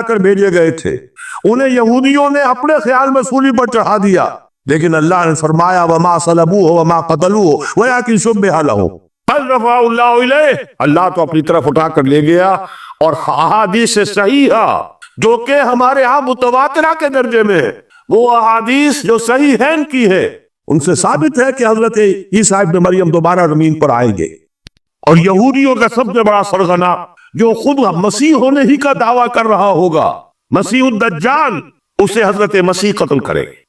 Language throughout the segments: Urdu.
کر بھیجے گئے تھے، انہیں یہودیوں نے اپنے خیال میں سولی پر چڑھا دیا، لیکن اللہ نے فرمایا وما صلبوہ وما قتلوہ ولکن شبہ لہم بل رفعہ اللہ الیہ، اللہ تو اپنی طرف اٹھا کر لے گیا۔ اور احادیث صحیحہ جو کہ ہمارے ہاں متواترہ کے درجے میں ہے، وہ احادیث جو صحیحین کی ہے، ان سے ثابت ہے کہ حضرت عیسیٰ ابن مریم دوبارہ زمین پر آئیں گے۔ اور یہودیوں کا سب سے بڑا سرغنہ جو خود مسیح ہونے ہی کا دعویٰ کر رہا ہوگا، مسیح الدجال، اسے حضرت مسیح قتل کرے گے۔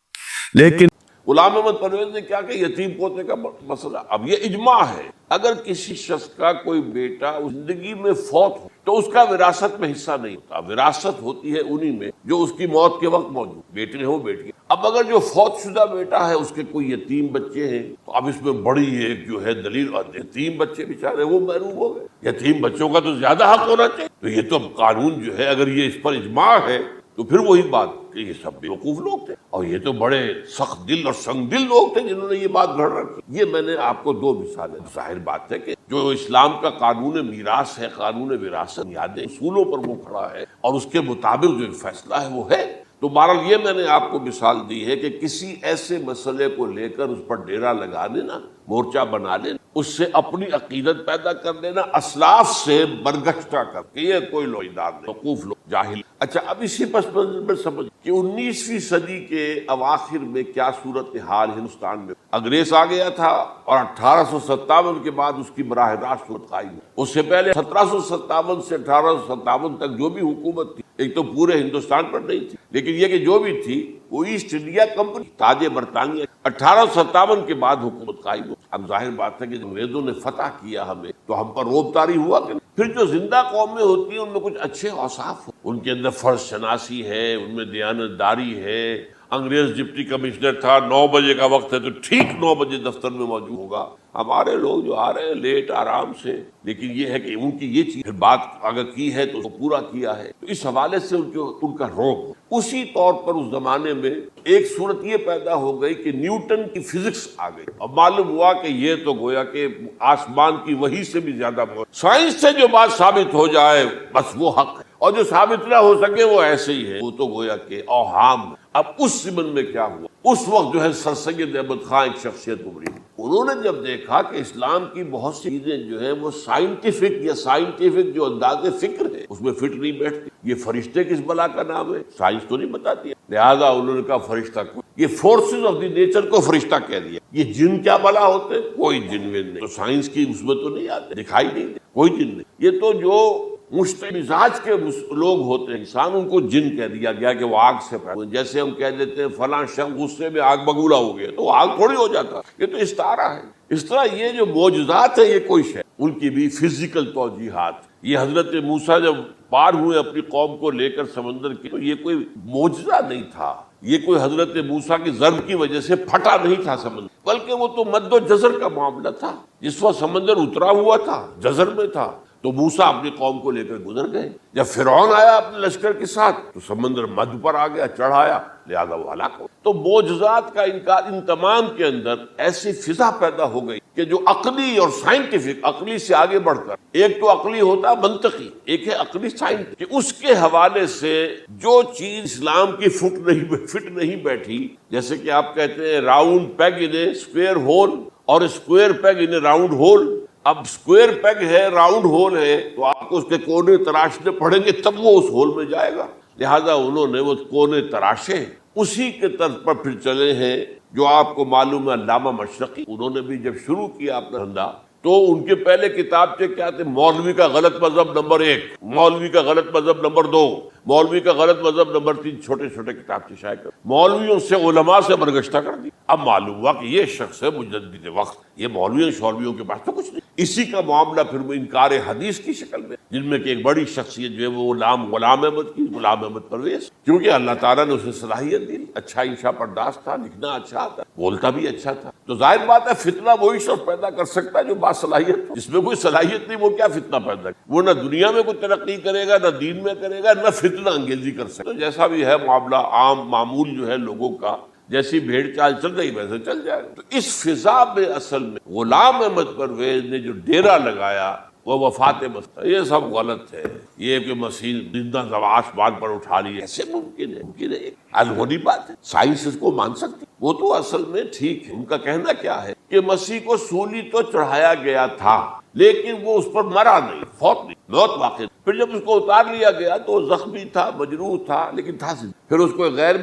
لیکن غلام احمد پرویز نے کیا کہ یتیم پوتے کا مسئلہ، اب یہ اجماع ہے، اگر کسی شخص کا کوئی بیٹا زندگی میں فوت ہو تو اس کا وراثت میں حصہ نہیں ہوتا، وراثت ہوتی ہے انہی میں جو اس کی موت کے وقت موجود، بیٹے ہو بیٹی۔ اب اگر جو فوت شدہ بیٹا ہے اس کے کوئی یتیم بچے ہیں تو اب اس میں بڑی ایک جو ہے دلیل، یتیم بچے بیچارے وہ محروم ہو گئے، یتیم بچوں کا تو زیادہ حق ہونا چاہیے۔ تو یہ تو قانون جو ہے، اگر یہ اس پر اجماع ہے تو پھر وہی بات کہ یہ سب بیوقوف لوگ تھے، اور یہ تو بڑے سخت دل اور سنگ دل لوگ تھے جنہوں نے یہ بات گھڑ رکھی۔ یہ میں نے آپ کو دو مثالیں، ظاہر بات ہے کہ جو اسلام کا قانون میراث ہے، قانون وراثت، بنیادی اصولوں پر وہ کھڑا ہے اور اس کے مطابق جو فیصلہ ہے وہ ہے۔ تو بہرحال یہ میں نے آپ کو مثال دی ہے کہ کسی ایسے مسئلے کو لے کر اس پر ڈیرا لگا دینا، مورچہ بنا لینا، اس سے اپنی عقیدت پیدا کر لینا، اسلاف سے برگشتہ کر کے، یہ کوئی لوئیدار نہیں، وقوف لوگ، جاہل۔ اچھا، اب اسی پس منظر میں سمجھ کہ 19ویں صدی کے اواخر میں کیا صورتحال ہندوستان میں، انگریز آ گیا تھا اور 1857 کے بعد اس کی براہ راست صورت قائم ہے۔ اس سے پہلے 1757 سے 1857 تک جو بھی حکومت تھی، ایک تو پورے ہندوستان پر نہیں تھی، لیکن یہ کہ جو بھی تھی وہ ایسٹ انڈیا کمپنی، تاج برطانیہ، 1857 کے بعد حکومت قائم ہو۔ اب ظاہر بات ہے کہ انگریزوں نے فتح کیا ہمیں تو ہم پر روب طاری ہوا کہ پھر جو زندہ قومیں ہوتی ہیں ان میں کچھ اچھے اوصاف ہو، ان کے اندر فرض شناسی ہے، ان میں دیانتداری ہے۔ انگریز ڈپٹی کمشنر تھا، 9 بجے کا وقت ہے تو ٹھیک 9 بجے دفتر میں موجود ہوگا۔ ہمارے لوگ جو آ رہے ہیں لیٹ آرام سے، لیکن یہ ہے کہ ان کی یہ چیز بات اگر کی ہے تو اس کو پورا کیا ہے، تو اس حوالے سے ان کا روب۔ اسی طور پر اس زمانے میں ایک صورت یہ پیدا ہو گئی کہ نیوٹن کی فزکس آ گئی، اور معلوم ہوا کہ یہ تو گویا کہ آسمان کی وحی سے بھی زیادہ سائنس سے جو بات ثابت ہو جائے بس وہ حق ہے، اور جو ثابت نہ ہو سکے وہ ایسے ہی ہے، وہ تو گویا کہ اوہام۔ اب اس زمن میں کیا ہوا، اس وقت جو ہے سر سید احمد خان ایک شخصیت ابھری، انہوں نے جب دیکھا کہ اسلام کی بہت سی چیزیں جو ہیں وہ سائنٹیفک جو انداز فکر ہے اس میں فٹ نہیں بیٹھتی۔ یہ فرشتے کس بلا کا نام ہے، سائنس تو نہیں بتاتی ہے، لہذا انہوں نے کہا فرشتہ کو، یہ فورسز آف دی نیچر کو فرشتہ کہہ دیا۔ یہ جن کیا بلا ہوتے ہیں، کوئی جن ون نہیں، تو سائنس کی اس میں تو نہیں آتے، دکھائی نہیں دے، کوئی جن نہیں۔ یہ تو جو مشتعل مزاج کے لوگ ہوتے ہیں انسان، ان کو جن کہہ دیا گیا کہ وہ آگ سے پیدا، جیسے ہم کہہ دیتے ہیں فلاں شخص غصے میں آگ بگولا ہو گیا، تو وہ آگ تھوڑی ہو جاتا، یہ تو استعارہ ہے۔ اس طرح یہ جو معجزات ہیں یہ کوئی شے، ان کی بھی فزیکل توجیحات۔ یہ حضرت موسیٰ جب پار ہوئے اپنی قوم کو لے کر سمندر کے، تو یہ کوئی معجزہ نہیں تھا، یہ کوئی حضرت موسیٰ کی ضرب کی وجہ سے پھٹا نہیں تھا سمندر، بلکہ وہ تو مد و جزر کا معاملہ تھا۔ جس وقت سمندر اترا ہوا تھا، جزر میں تھا، تو موسیٰ اپنی قوم کو لے کر گزر گئے۔ جب فرعون آیا اپنے لشکر کے ساتھ تو سمندر مدھ پر آ گیا، چڑھ آیا، لہذا وہ ہلاک ہو۔ تو معجزات کا انکار، ان تمام کے اندر ایسی فضا پیدا ہو گئی کہ جو عقلی اور سائنٹیفک، عقلی سے آگے بڑھ کر، ایک تو عقلی ہوتا ہے منطقی، ایک ہے عقلی سائنس، کہ اس کے حوالے سے جو چیز اسلام کی فٹ نہیں بیٹھی، جیسے کہ آپ کہتے ہیں round peg in a square hole اور square peg in a round hole. اب اسکوائر پیگ ہے، راؤنڈ ہول ہے، تو آپ کو اس کے کونے تراشنے پڑیں گے تب وہ اس ہول میں جائے گا، لہذا انہوں نے وہ کونے تراشے، اسی کے طرز پر پھر چلے ہیں۔ جو آپ کو معلوم ہے علامہ مشرقی، انہوں نے بھی جب شروع کیا اپنا دھندا تو ان کے پہلے کتاب کیا تھے، مولوی کا غلط مذہب نمبر 1، مولوی کا غلط مذہب نمبر 2، مولوی کا غلط مذہب نمبر 3، چھوٹے چھوٹے کتاب سے شائع کر، مولویوں سے علماء سے برگشتہ کر دی۔ اب معلوم ہوا کہ یہ شخص ہے مجدد وقت، یہ مولویوں شولویوں کے پاس تو کچھ نہیں۔ اسی کا معاملہ پھر وہ انکار حدیث کی شکل میں، جن میں کہ ایک بڑی شخصیت جو ہے وہ غلام احمد کی، غلام احمد پرویز، کیونکہ اللہ تعالیٰ نے اسے صلاحیت دی، اچھا انشاء پرداز تھا، لکھنا اچھا تھا، بولتا بھی اچھا تھا، تو ظاہر بات ہے فتنہ وہی شخص پیدا کر سکتا ہے جو باصلاحیت، جس میں کوئی صلاحیت نہیں وہ کیا فتنہ پیدا کرے، وہ نہ دنیا میں کوئی ترقی کرے گا، نہ دین میں کرے گا، نہ فتنہ انگیزی کر سکتا۔ تو جیسا بھی ہے معاملہ عام معمول جو ہے لوگوں کا، جیسی بھیڑ چال چل رہی ویسے چل جائے۔ تو اس فضا میں اصل میں غلام احمد پرویز نے جو ڈیرا لگایا، وہ وفات مسیح، یہ سب غلط ہے۔ یہ کہ مسیح زندہ آسمان پر اٹھا لی، ایسے ممکن ہے؟ ممکن ہے؟ الہونی بات ہے، سائنس اس کو مان سکتی۔ وہ تو اصل میں ٹھیک ہے، ان کا کہنا کیا ہے کہ مسیح کو سولی تو چڑھایا گیا تھا لیکن وہ اس پر مرا نہیں، فوت نہیں، موت واقع۔ پھر جب اس کو اتار لیا گیا تو وہ زخمی تھا، مجروح تھا، لیکن تھا زندہ۔ پھر اس کو غار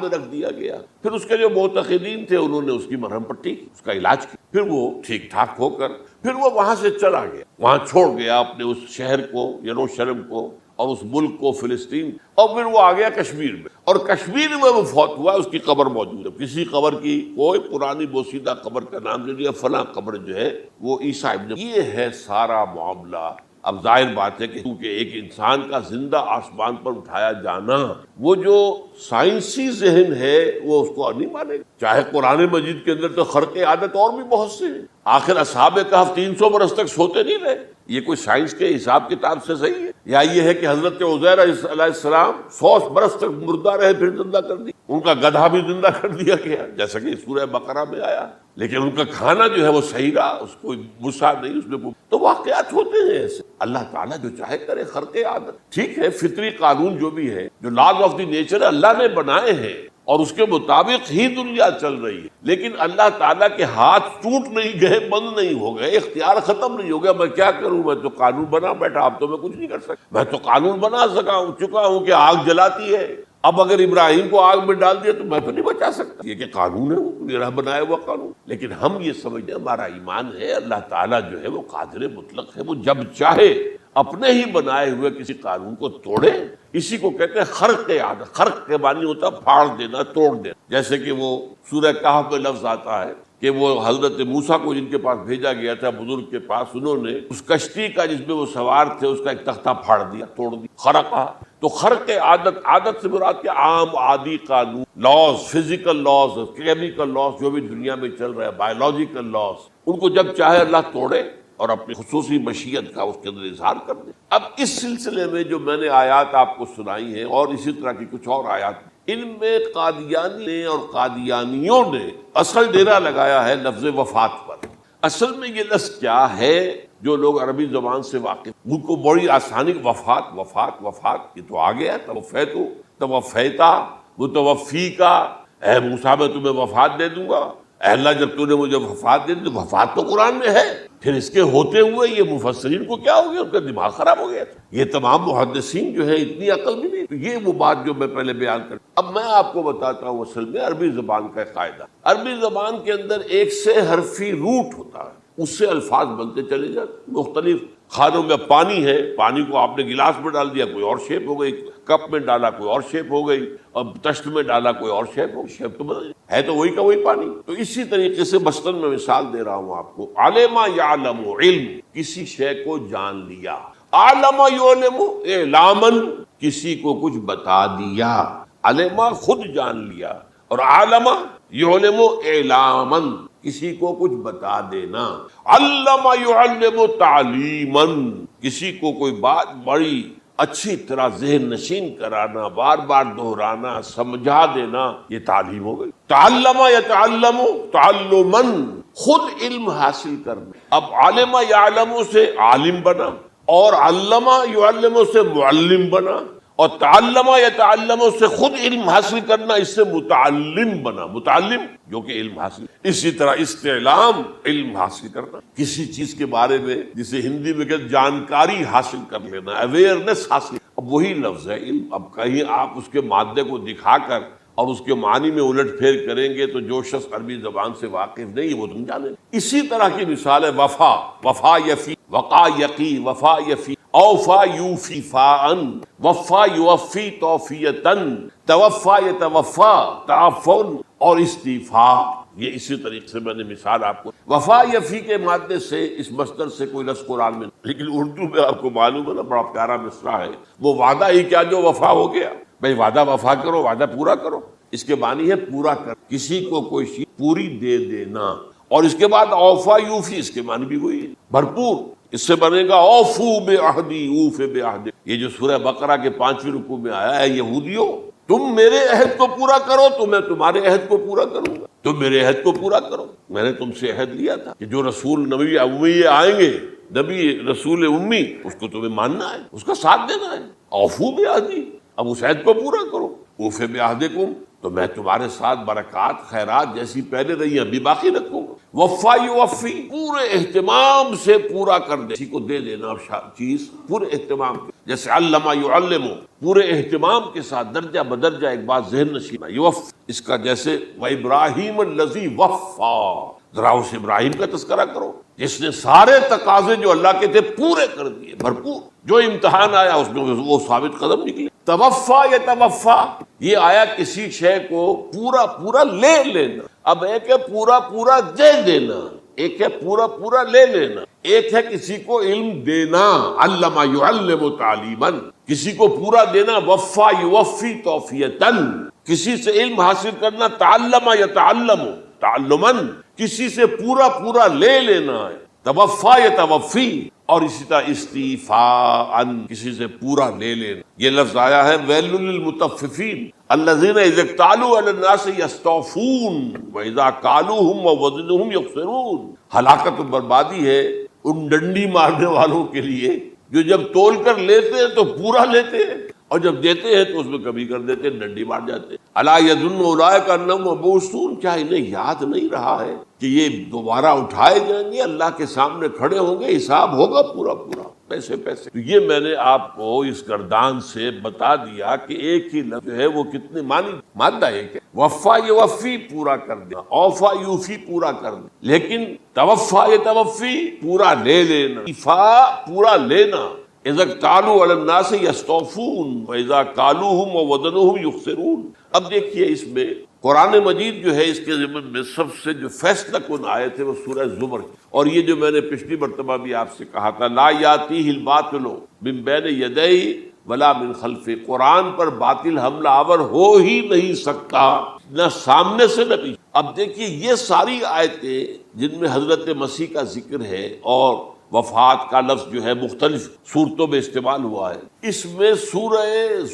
میں رکھ دیا گیا۔ پھر اس کے جو معتقدین تھے انہوں نے اس کی مرہم پٹی کی، اس کا علاج کیا، پھر وہ ٹھیک ٹھاک ہو کر پھر وہ وہاں سے چلا گیا، وہاں چھوڑ گیا اپنے اس شہر کو، یروشلم کو، اور اس ملک کو، فلسطین، اور پھر وہ آ گیا کشمیر میں، اور کشمیر میں وہ فوت ہوا۔ اس کی قبر موجود ہے، کسی قبر کی کوئی پرانی بوسیدہ قبر کا نام دے دیا، فلاں قبر جو ہے وہ عیسیٰ ابن۔ یہ ہے سارا معاملہ۔ اب ظاہر بات ہے کہ کیونکہ ایک انسان کا زندہ آسمان پر اٹھایا جانا، وہ جو سائنسی ذہن ہے وہ اس کو نہیں مانے گا۔ چاہے قرآن مجید کے اندر تو خرق عادت اور بھی بہت سے ہیں، آخر اصحاب کہف 300 برس تک سوتے نہیں رہے، یہ کوئی سائنس کے حساب کتاب سے صحیح ہے؟ یا یہ ہے کہ حضرت عزیر علیہ السلام 100 برس تک مردہ رہے پھر زندہ کر دی، ان کا گدھا بھی زندہ کر دیا گیا جیسا کہ سورہ بقرہ میں آیا، لیکن ان کا کھانا جو ہے وہ صحیح رہا، اس کو غصہ نہیں، اس میں کوئی تو واقعات ہوتے ہیں ایسے۔ اللہ تعالیٰ جو چاہے کرے، خرق عادت ٹھیک ہے، فطری قانون جو بھی ہے، جو لاز آف دی نیچر اللہ نے بنائے ہیں اور اس کے مطابق ہی دنیا چل رہی ہے، لیکن اللہ تعالیٰ کے ہاتھ ٹوٹ نہیں گئے، بند نہیں ہو گئے، اختیار ختم نہیں ہو گیا۔ میں کیا کروں، میں تو قانون بنا بیٹھا، اب تو میں کچھ نہیں کر سکتا۔ میں تو قانون بنا چکا ہوں کہ آگ جلاتی ہے، اب اگر ابراہیم کو آگ میں ڈال دیا تو میں تو نہیں بچا سکتا، یہ کہ قانون ہے، میرا بنایا ہوا قانون۔ لیکن ہم یہ سمجھتے ہیں، ہمارا ایمان ہے اللہ تعالیٰ جو ہے وہ قادر مطلق ہے، وہ جب چاہے اپنے ہی بنائے ہوئے کسی قانون کو توڑے۔ اسی کو کہتے ہیں خرق عادت۔ خرق کے معنی ہوتا ہے پھاڑ دینا، توڑ دینا، جیسے کہ وہ سورہ کہف میں لفظ آتا ہے کہ وہ حضرت موسیٰ کو جن کے پاس بھیجا گیا تھا، بزرگ کے پاس، انہوں نے اس کشتی کا جس میں وہ سوار تھے اس کا ایک تختہ پھاڑ دیا، توڑ دیا، خرقہ۔ تو خرق عادت، عادت سے مراد کیا؟ عام عادی قانون، laws, physical laws, chemical laws, جو بھی دنیا میں چل رہا ہے، بایولوجیکل لاز، ان کو جب چاہے اللہ توڑے اور اپنی خصوصی مشیت کا اس کے اندر اظہار کر دے۔ اب اس سلسلے میں جو میں نے آیات آپ کو سنائی ہیں اور اسی طرح کی کچھ اور آیات، ان میں قادیانی نے اور قادیانیوں نے اصل ڈیرا لگایا ہے لفظ وفات پر۔ اصل میں یہ لفظ کیا ہے، جو لوگ عربی زبان سے واقف، ان کو بڑی آسانی، وفات وفات وفات، یہ تو آ گیا، توفیتو، توفیتا، متوفی کا، اے موسیٰ میں تمہیں وفات دے دوں گا، اے اللہ جب تو نے مجھے وفات دے دی، تو وفات تو قرآن میں ہے، پھر اس کے ہوتے ہوئے یہ مفسرین کو کیا ہو گیا، ان کا دماغ خراب ہو گیا تھا۔ یہ تمام محدثین جو ہے اتنی عقل بھی نہیں، تو یہ وہ بات جو میں پہلے بیان کر۔ اب میں آپ کو بتاتا ہوں اصل میں عربی زبان کا قاعدہ۔ عربی زبان کے اندر ایک سے حرفی روٹ ہوتا ہے، اس سے الفاظ بنتے چلے جاتے۔ مختلف کھانوں میں پانی ہے، پانی کو آپ نے گلاس میں ڈال دیا، کوئی اور شیپ ہو گئی، کپ میں ڈالا کوئی اور شیپ ہو گئی، اور تشت میں ڈالا کوئی اور شیپ ہو گئی، شیپ تو بدل ہے، تو وہی کا وہی پانی۔ تو اسی طریقے سے مثلاً میں مثال دے رہا ہوں آپ کو، علم یعلم، علم، کسی شے کو جان لیا، علم یعلم، اعلاماً، کسی کو کچھ بتا دیا، علم خود جان لیا، اور علم یعلم اعلاماً، کسی کو کچھ بتا دینا، علم یعلم تعلیماً، کسی کو کوئی بات بڑی اچھی طرح ذہن نشین کرانا، بار بار دہرانا، سمجھا دینا، یہ تعلیم ہو گئی۔ تعلم یتعلم تعلماً، خود علم حاصل کرنا۔ اب عالم یعلم سے عالم بنا، اور علم یعلم سے معلم بنا، اور تعلم یتعلم سے خود علم حاصل کرنا، اس سے متعلم بنا، متعلم جو کہ علم حاصل۔ اسی طرح استعلام، علم حاصل کرنا کسی چیز کے بارے میں، جسے ہندی میں کہتے جانکاری حاصل کر لینا، اویئرنس حاصل۔ اب وہی لفظ ہے علم۔ اب کہیں آپ اس کے مادے کو دکھا کر اور اس کے معنی میں الٹ پھیر کریں گے تو جو شخص عربی زبان سے واقف نہیں وہ تم جانے۔ اسی طرح کی مثال ہے وفا، وفا یفی، وقا یقی، وفا یفی، اوفا یوفی فاءن، وفا یوفی توفیتن، توفا یتوفا تعفن، اور استیفا۔ یہ اسی طریقے سے میں نے مثال آپ کو، وفا یفی کے مادے سے اس مصدر سے کوئی لفظ قرآن میں، لیکن اردو میں آپ کو معلوم ہے نا، بڑا پیارا مصرع ہے، وہ وعدہ ہی کیا جو وفا ہو گیا۔ بھئی وعدہ وفا کرو، وعدہ پورا کرو، اس کے معنی ہے پورا کر، کسی کو کوئی چیز پوری دے دینا۔ اور اس کے بعد اوفا یوفی، اس کے معنی بھی وہی ہے، بھرپور۔ اس سے بنے گا اوفو بعہدی اوف بعہدی، یہ جو سورہ بقرہ کے 5ویں رکوع میں آیا ہے، یہودیوں تم میرے عہد کو پورا کرو تو میں تمہارے عہد کو پورا کروں گا۔ تم میرے عہد کو پورا کرو. میں نے تم سے عہد لیا تھا کہ جو رسول نبی امی آئیں گے، نبی رسول امی، اس کو تمہیں ماننا ہے، اس کا ساتھ دینا ہے. اوفو بعہدی، اب اس عہد کو پورا کرو. اوف بعہدکم، تو میں تمہارے ساتھ برکات خیرات جیسی پہلے رہی ابھی باقی رکھوں گا. وفا یوفی، پورے اہتمام سے پورا کر دے، کسی کو دے دینا چیز پورے اہتمام سے، جیسے علمہ یعلمو، پورے اہتمام کے ساتھ درجہ بدرجہ ایک بات ذہن نشین. یوف، اس کا جیسے وَإِبْرَاهِيمَ الَّذِي وَفَّى، ذرا اس ابراہیم کا تذکرہ کرو جس نے سارے تقاضے جو اللہ کے تھے پورے کر دیے، بھرپور. جو امتحان آیا اس میں وہ ثابت قدم نکلے. توفا یا توفا، یہ آیا کسی شے کو پورا پورا لے لینا. اب ایک ہے پورا پورا دے دینا، ایک ہے پورا پورا لے لینا. ایک ہے کسی کو علم دینا، علم یعلم تعلیما، کسی کو پورا دینا. وفا یوفی توفیتن، کسی سے علم حاصل کرنا. تعلم یتعلم تعلما، کسی سے پورا پورا لے لینا ہے. توفا یا توفی، اور اسی طرح استیفاء، کسی سے پورا لے لینا. یہ لفظ آیا ہے ویل للمطففین الذین اذا اکتالوا علی الناس یستوفون واذا کالوہم ووزنوہم یخسرون. ہلاکت و بربادی ہے ان ڈنڈی مارنے والوں کے لیے جو جب تول کر لیتے ہیں تو پورا لیتے ہیں، اور جب دیتے ہیں تو اس میں کمی کر دیتے ہیں، ڈنڈی مار جاتے ہیں. الا یظن اولئک انہم مبعوثون، کیا انہیں یاد نہیں رہا ہے کہ یہ دوبارہ اٹھائے جائیں گے، اللہ کے سامنے کھڑے ہوں گے، حساب ہوگا پورا پورا، پیسے پیسے. تو یہ میں نے آپ کو اس گردان سے بتا دیا کہ ایک ہی لفظ ہے وہ کتنے معنی، مادہ ایک ہے. وفا یوفی، پورا کر دیا. اوفا یوفی، پورا کر دیا. لیکن توفا یتوفی، پورا لے لینا. ایفا، پورا لینا. اذا اکتالوا علی الناس یستوفون واذا کالوہم ووزنوہم یخسرون. اب دیکھیے اس میں قرآن مجید جو ہے اس کے ضمن میں سب سے جو فیصلہ کن آیت ہے وہ سورہ زمر کی. اور یہ جو میں نے پچھلی مرتبہ بھی آپ سے کہا تھا، لا یاتیہ الباطل من بین یدیہ ولا من خلفہ، قرآن پر باطل حملہ آور ہو ہی نہیں سکتا، نہ سامنے سے نہ پیچھے. اب دیکھیے یہ ساری آیتیں جن میں حضرت مسیح کا ذکر ہے اور وفات کا لفظ جو ہے مختلف صورتوں میں استعمال ہوا ہے، اس میں سورہ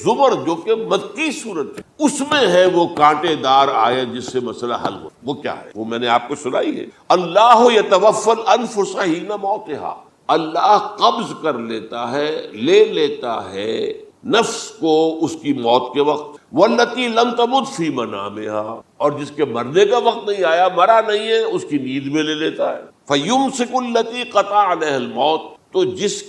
زمر جو کہ مکی صورت ہے، اس میں ہے وہ کانٹے دار آیت جس سے مسئلہ حل ہو. وہ کیا ہے؟ وہ میں نے آپ کو سنائی ہے. اللہ یتوفی الانفس حین موتہا، اللہ قبض کر لیتا ہے، لے لیتا ہے نفس کو اس کی موت کے وقت. واللتی لم تمت فی منامہا، اور جس کے مرنے کا وقت نہیں آیا، مرا نہیں ہے، اس کی نیند میں لے لیتا ہے. فیمسک التی قطع علیہ الموت، تو جس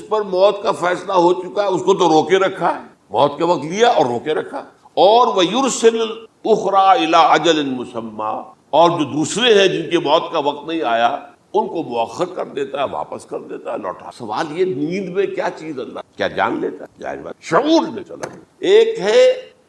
پر موت کا فیصلہ ہو چکا ہے اس کو تو روکے رکھا ہے، موت کے وقت لیا اور روکے رکھا. اور ویرسل الاخری الی اجل مسمی، اور جو دوسرے ہیں جن کی موت کا وقت نہیں آیا ان کو مؤخر کر دیتا ہے، واپس کر دیتا ہے، لوٹا. سوال یہ نیند میں کیا چیز اللہ کیا جان لیتا ہے؟ ظاہر بات شعور میں چلا گیا. ایک ہے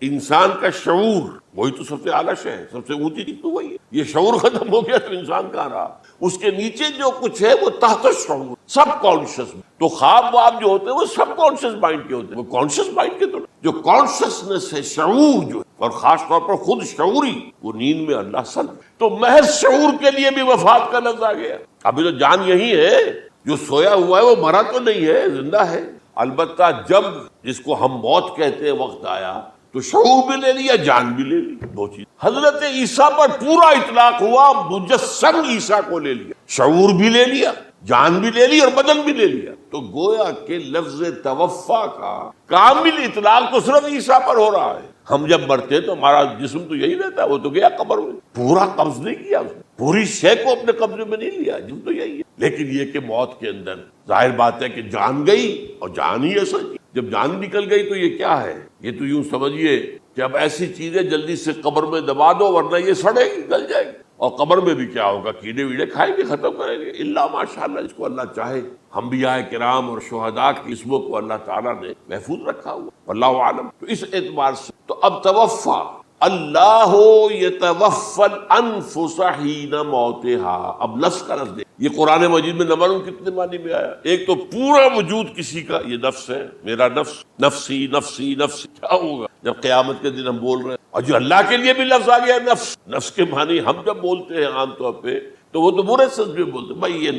انسان کا شعور، وہی تو سب سے اعلیٰ شے ہے، سب سے اونچی چیز تو وہی ہے. یہ شعور ختم ہو گیا تو انسان کہاں رہا؟ اس کے نیچے جو کچھ ہے وہ تحت شعور، سب کانشیس. تو خواب واب جو ہوتے ہیں وہ سب کانشیس مائنڈ کے ہوتے ہیں، وہ کانشیس مائنڈ کے تو نہیں. جو کانشیسنس ہے، شعور جو ہے، اور خاص طور پر خود شعوری، وہ نیند میں اللہ سن. تو محض شعور کے لیے بھی وفات کا لفظ آ گیا. ابھی تو جان یہی ہے، جو سویا ہوا ہے وہ مرا تو نہیں ہے، زندہ ہے. البتہ جب جس کو ہم موت کہتے ہیں وقت آیا تو شعور بھی لے لیا، جان بھی لے لی، دو چیز. حضرت عیسیٰ پر پورا اطلاق ہوا، مجسم عیسیٰ کو لے لیا، شعور بھی لے لیا، جان بھی لے لی اور بدن بھی لے لیا. تو گویا کہ لفظ توفا کا کامل اطلاق تو صرف عیسیٰ پر ہو رہا ہے. ہم جب مرتے تو ہمارا جسم تو یہی رہتا ہے، وہ تو گیا قبر میں، پورا قبض نہیں کیا اس نے، پوری شے کو اپنے قبضے میں نہیں لیا، جسم تو یہی ہے. لیکن یہ کہ موت کے اندر ظاہر بات ہے کہ جان گئی، اور جان ہی ایسا. جب جان نکل گئی تو یہ کیا ہے؟ یہ تو یوں سمجھیے کہ اب ایسی چیزیں جلدی سے قبر میں دبا دو ورنہ یہ سڑے گی، گل جائے گی. اور قبر میں بھی کیا ہوگا؟ کیڑے ویڑے کھائیں گے، ختم کریں گے. اللہ ماشاءاللہ جس کو اللہ چاہے. انبیاء کرام اور شہداء کی اسموں کو اللہ تعالیٰ نے محفوظ رکھا ہوا، واللہ عالم. تو اس اعتبار سے تو اب توفا، اللہ یتوفی الانفس حین موتہا. اب لفظ کا لفظ یہ قرآن مجید میں نہ معلوم کتنے معنی میں آیا. ایک تو پورا وجود کسی کا یہ نفس ہے، میرا نفس، نفسی نفسی نفسی. کیا ہوگا جب قیامت کے دن ہم بول رہے ہیں؟ اور جو اللہ کے لیے بھی لفظ آ گیا نفس. نفس کے معنی ہم جب بولتے ہیں عام طور پہ تو وہ تو برے سچ میں بولتے ہیں، بھائی یہ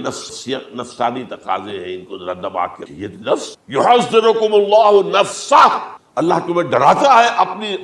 نفسانی تقاضے ہیں، ان کو ذرا دبا کے. یہ نفس یحذرکم اللہ نفسہ، اللہ تمہیں ڈراتا ہے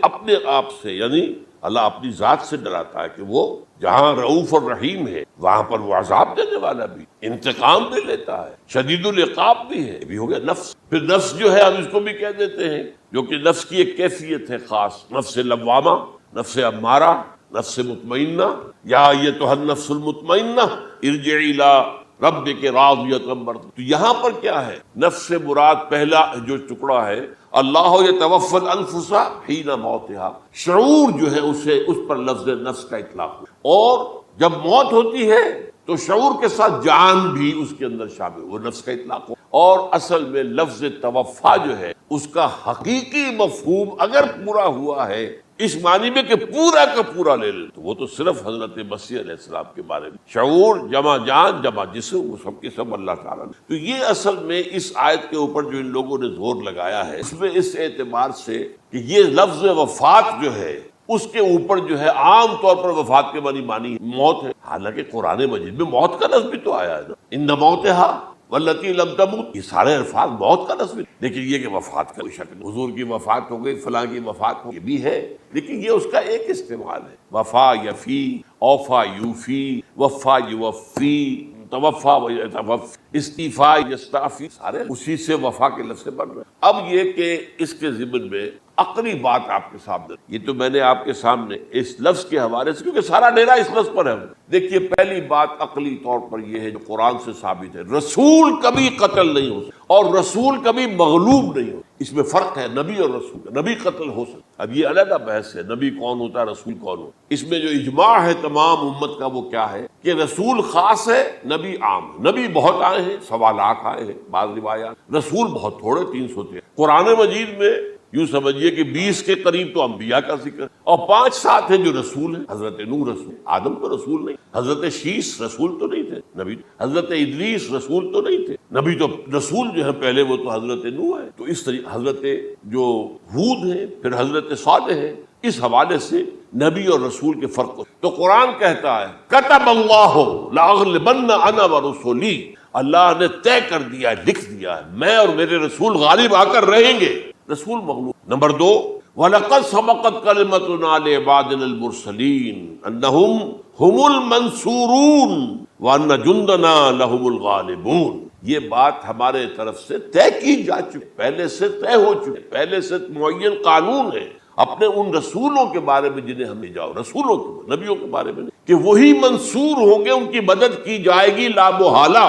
اپنے آپ سے، یعنی اللہ اپنی ذات سے ڈراتا ہے کہ وہ جہاں رؤوف اور رحیم ہے وہاں پر وہ عذاب دینے والا بھی، انتقام بھی لیتا ہے، شدید العقاب بھی ہے۔ یہ بھی ہو گیا نفس۔ پھر نفس جو ہے ہم اس کو بھی کہہ دیتے ہیں، جو کہ نفس کی ایک کیفیت ہے خاص، نفس لوامہ، نفس امارہ، نفس مطمئنہ، یا ایتھا النفس المطمئنہ ارجعی الی ربک راضیۃ مرضیہ۔ تو یہاں پر کیا ہے؟ نفس سے مراد پہلا جو ٹکڑا ہے اللہ یتوفی الانفس حین موتها، شعور جو ہے اسے اس پر لفظ نفس کا اطلاق ہوا، اور جب موت ہوتی ہے تو شعور کے ساتھ جان بھی اس کے اندر شامل، وہ نفس کا اطلاق ہو۔ اور اصل میں لفظ توفا جو ہے اس کا حقیقی مفہوم اگر پورا ہوا ہے اس معنی میں کہ پورا کا پورا لے لے، تو وہ تو صرف حضرت مسیح علیہ السلام کے بارے میں، شعور جمع جان جمع جسم، وہ سب کے سب اللہ تعالیٰ نے۔ تو یہ اصل میں اس آیت کے اوپر جو ان لوگوں نے زور لگایا ہے اس میں اس اعتبار سے کہ یہ لفظ وفات جو ہے اس کے اوپر جو ہے عام طور پر وفات کے معنی موت ہے، حالانکہ قرآن مجید میں موت کا لفظ بھی تو آیا ہے نا، ان موتہا واللتی لم تمت، یہ سارے الفاظ موت کا لفظ، لیکن یہ کہ وفات کا کوئی شک نہیں، حضور کی وفات ہو گئی، فلاں کی وفات ہو، یہ بھی ہے، لیکن یہ اس کا ایک استعمال ہے، وفا یفی، اوفا یوفی، وفا یوفی، توفا و یتوفی، استعفا یستعفی، سارے اسی سے وفا کے لفظ سے بن رہے ہیں۔ اب یہ کہ اس کے ضمن میں عقلی بات آپ کے سامنے، یہ تو میں نے آپ کے سامنے اس لفظ کے حوالے سے، کیونکہ سارا ڈیرا اس لفظ پر ہے۔ دیکھیے پہلی بات عقلی طور پر یہ ہے جو قرآن سے ثابت ہے، رسول کبھی قتل نہیں ہو سکتا اور رسول کبھی مغلوب نہیں ہو، اس میں فرق ہے نبی اور رسول کا۔ نبی قتل ہو سکتا، اب یہ علیحدہ بحث ہے، نبی کون ہوتا ہے، رسول کون ہوتا ہے۔ اس میں جو اجماع ہے تمام امت کا وہ کیا ہے کہ رسول خاص ہے، نبی عام ہے۔ نبی بہت آئے ہیں، 1.25 لاکھ آئے ہیں بعض روایات، رسول بہت تھوڑے، 300 تھے۔ قرآن مجید میں یوں سمجھیے کہ 20 کے قریب تو انبیاء کا ذکر، اور 5-7 ہیں جو رسول ہیں۔ حضرت نوح رسول، آدم تو رسول نہیں، حضرت شیش رسول تو نہیں تھے نبی، حضرت ادریس رسول تو نہیں تھے نبی، تو رسول جو ہے پہلے وہ تو حضرت نوح ہے۔ تو اس طریقے حضرت جو ہود ہے، پھر حضرت صالح ہے، اس حوالے سے نبی اور رسول کے فرق کو تو قرآن کہتا ہے کتب اللہ لاغلبن انا ورسلی، اللہ نے طے کر دیا ہے، لکھ دیا ہے، میں اور میرے رسول غالب آ کر رہیں گے۔ رسول مغلوب۔ نمبر 2، وَلَقَدْ سَبَقَتْ كَلِمَتُنَا لِعِبَادِنَا الْمُرْسَلِينَ أَنَّهُمْ هُمُ الْمَنْصُورُونَ وَأَنَّ جُنْدَنَا لَهُمُ الْغَالِبُونَ، یہ بات ہمارے طرف سے طے کی جا چکی، پہلے سے طے ہو چکی، پہلے سے معین قانون ہے اپنے ان رسولوں کے بارے میں جنہیں ہم لے جاؤ، رسولوں کے نبیوں کے بارے میں کہ وہی منصور ہوں گے، ان کی مدد کی جائے گی لا محالہ،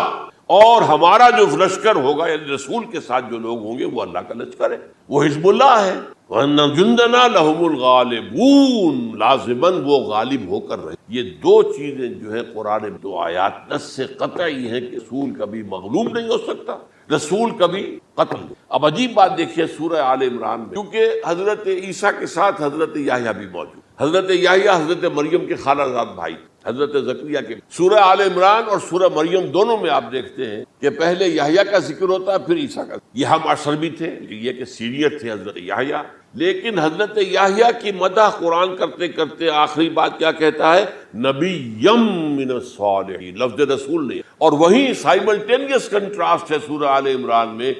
اور ہمارا جو لشکر ہوگا یعنی رسول کے ساتھ جو لوگ ہوں گے وہ اللہ کا لشکر ہے، وہ حزب اللہ ہے۔ وَأَنَّ جُنْدَنَا لَهُمُ الْغَالِبُونَ، لازماً وہ غالب ہو کر رہے۔ یہ دو چیزیں جو ہے قرآن میں دو آیات نص سے قطعی ہے کہ رسول کبھی مغلوب نہیں ہو سکتا، رسول کبھی قتل نہیں۔ اب عجیب بات دیکھیے سورہ آل عمران میں، کیونکہ حضرت عیسیٰ کے ساتھ حضرت یحییٰ بھی موجود، حضرت یحییٰ حضرت مریم کے خالہ زاد بھائی، حضرت زکریا کے۔ سورہ آل عمران اور سورہ مریم دونوں میں آپ دیکھتے ہیں کہ پہلے یحییٰ کا ذکر ہوتا ہے پھر عیسیٰ کا۔ یہ ہم عصر بھی تھے، یہ کہ سینئر تھے حضرت یحییٰ، لیکن حضرت یحییٰ کی مدح قرآن کرتے کرتے آخری بات کیا کہتا ہے؟ نبیم من الصالحین، لفظ رسول نہیں، اور وہیں سائملٹینیس کنٹراسٹ ہے سورہ آل عمران میں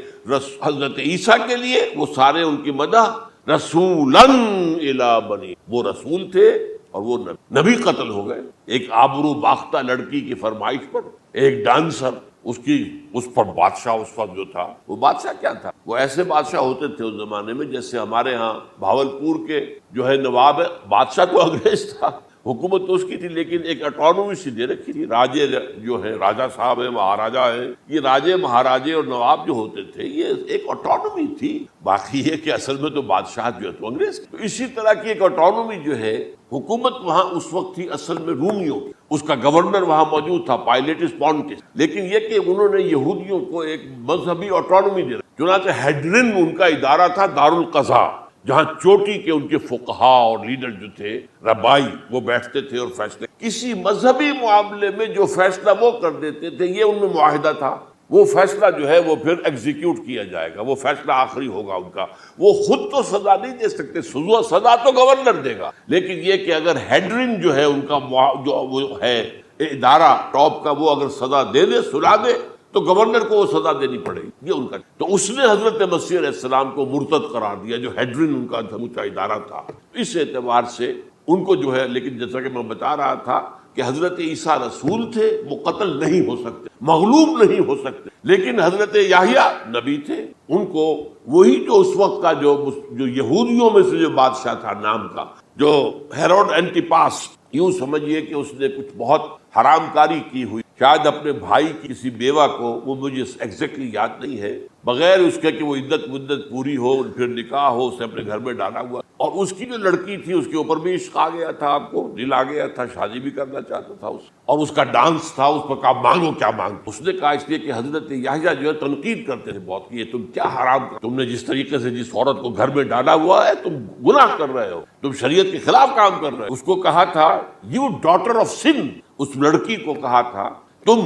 حضرت عیسیٰ کے لیے وہ سارے ان کی مدح رسولاً الی بنی، وہ رسول تھے اور وہ نبی قتل ہو گئے۔ ایک آبرو باختہ لڑکی کی فرمائش پر ایک ڈانسر، اس پر بادشاہ اس وقت جو تھا، وہ بادشاہ کیا تھا؟ وہ ایسے بادشاہ ہوتے تھے اس زمانے میں جیسے ہمارے ہاں بھاولپور کے جو ہے نواب ہے، بادشاہ تو انگریز تھا، حکومت تو اس کی تھی، لیکن ایک اٹانومی سی دے رکھی تھی۔ راجے جو ہے راجہ صاحب ہے، مہاراجہ ہے، یہ راجے مہاراجے اور نواب جو ہوتے تھے یہ ایک اٹانومی تھی، باقی یہ کہ اصل میں تو بادشاہ جو ہے تو انگریز۔ تو اسی طرح کی ایک اٹانومی جو ہے حکومت وہاں اس وقت تھی اصل میں رومیوں کی، اس کا گورنر وہاں موجود تھا پائلیٹس پونٹس، لیکن یہ کہ انہوں نے یہودیوں کو ایک مذہبی اٹانومی دے رکھی، چنانچہ ہیڈرن ان کا ادارہ تھا دارالقضاء، جہاں چوٹی کے ان کے فقہا اور لیڈر جو تھے ربائی وہ بیٹھتے تھے اور فیصلے کسی مذہبی معاملے میں جو فیصلہ وہ کر دیتے تھے یہ ان میں معاہدہ تھا، وہ فیصلہ جو ہے وہ پھر ایگزیکیوٹ کیا جائے گا، وہ فیصلہ آخری ہوگا ان کا، وہ خود تو سزا نہیں دے سکتے، سزا تو گورنر دے گا، لیکن یہ کہ اگر ہیڈرن جو ہے ان کا جو وہ ہے ادارہ ٹاپ کا، وہ اگر سزا دے دے، سلا دے، تو گورنر کو وہ سزا دینی پڑے گی، یہ ان کا۔ تو اس نے حضرت مسیح علیہ السلام کو مرتد قرار دیا جو ہیڈرن ان کا سموچا ادارہ تھا۔ اس اعتبار سے ان کو جو ہے، لیکن جیسا کہ میں بتا رہا تھا کہ حضرت عیسیٰ رسول تھے، وہ قتل نہیں ہو سکتے، مغلوب نہیں ہو سکتے، لیکن حضرت یحییٰ نبی تھے، ان کو وہی جو اس وقت کا جو یہودیوں میں سے جو بادشاہ تھا نام کا، جو ہیروڈ اینٹیپاس، یوں سمجھیے کہ اس نے کچھ بہت حرام کاری کی ہوئی، شاید اپنے بھائی کی کسی بیوہ کو، وہ مجھے ایگزیکٹلی یاد نہیں ہے، بغیر اس کے کہ وہ عدت مدت پوری ہو پھر نکاح ہو، اسے اپنے گھر میں ڈالا ہوا، اور اس کی جو لڑکی تھی اس کے اوپر بھی عشق آ گیا تھا، آپ کو دل آ گیا تھا، شادی بھی کرنا چاہتا تھا اس، اور اس کا ڈانس تھا، اس پر کہا مانگو کیا مانگو، اس نے کہا، اس لیے کہ حضرت یحییٰ جو ہے تنقید کرتے تھے بہت کہ یہ تم کیا حرام کر، تم نے جس طریقے سے جس عورت کو گھر میں ڈالا ہوا ہے تم گناہ کر رہے ہو، تم شریعت کے خلاف کام کر رہے ہو۔ اس کو کہا تھا یو ڈاٹر آف سن، اس لڑکی کو کہا تھا تم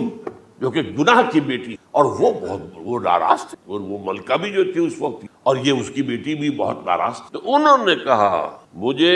جو کہ گناہ کی بیٹی، اور وہ ناراض تھے، اور وہ ملکہ بھی جو تھی اس وقت، اور یہ اس کی بیٹی بھی بہت ناراض تھی، تو انہوں نے کہا مجھے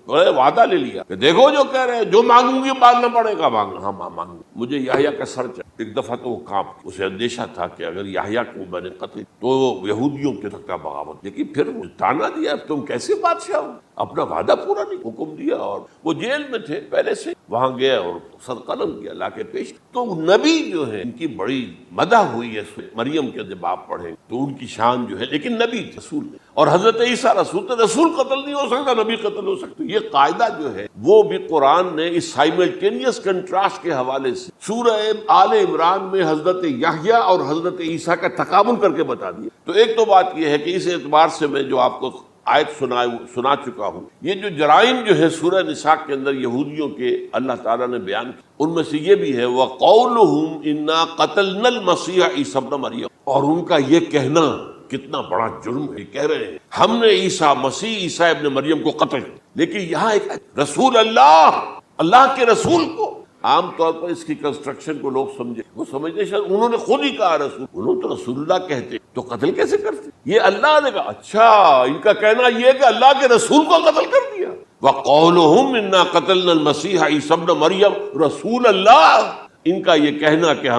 وعدہ لے لیا کہ دیکھو جو کہہ رہے ہیں، جو مانگوں گی مانگنا پڑے گا، مانگنا، ہاں مانگوں۔ مجھے یحییٰ کا سر چڑھا، ایک دفعہ تو وہ کانپ، اسے اندیشہ تھا کہ اگر یحییٰ کو میں نے قتل تو یہودیوں کے تک کا بغاوت، لیکن پھر تانا دیا تم کیسے بادشاہ ہو، اپنا وعدہ پورا نہیں، حکم دیا، اور وہ جیل میں تھے پہلے سے، وہاں گیا اور سر قلم کیا، لا کے پیش۔ تو نبی جو ہے ان کی بڑی مدح ہوئی ہے، مریم کے جب آپ پڑھیں تو ان کی شان جو ہے، لیکن نبی رسول ہے، اور حضرت عیسیٰ رسول تھے، رسول قتل نہیں ہو سکتا، نبی قتل ہو سکتا۔ یہ قاعدہ جو ہے وہ بھی قرآن نے اس سائملٹینیس کنٹراسٹ کے حوالے سے سورہ آل عمران میں حضرت یحییٰ اور حضرت عیسیٰ کا تقابل کر کے بتا دیا۔ تو ایک تو بات یہ ہے کہ اس اعتبار سے میں جو آپ کو آیت سنا چکا ہوں، یہ جو جرائم جو ہے سورہ نساء کے اندر یہودیوں کے اللہ تعالیٰ نے بیان کی، ان میں سے یہ بھی ہے وَقَوْلُهُمْ إِنَّا قَتَلْنَا الْمَسِيحَ عِيسَى ابْنَ مَرْيَمَ، اور ان کا یہ کہنا کتنا بڑا جرم ہے، کہہ رہے ہیں ہم نے عیسیٰ مسیح عیسیٰ ابن مریم کو قتل کیا، لیکن یہاں ایک رسول اللہ کے رسول کو، عام طور پر اس کی کنسٹرکشن کو لوگ سمجھے، وہ سمجھتے شاید انہوں نے خود ہی کہا رسول، انہوں تو رسول اللہ کہتے تو قتل کیسے کرتے، یہ اللہ نے کہا، اچھا ان کا کہنا یہ ہے کہ اللہ کے رسول کو قتل کر دیا۔ وَقَوْلُهُمْ إِنَّا قَتَلْنَا الْمَسِيحَ عِيسَى ابْنَ مَرْيَمَ رسول اللہ، ان کا یہ کہنا کہ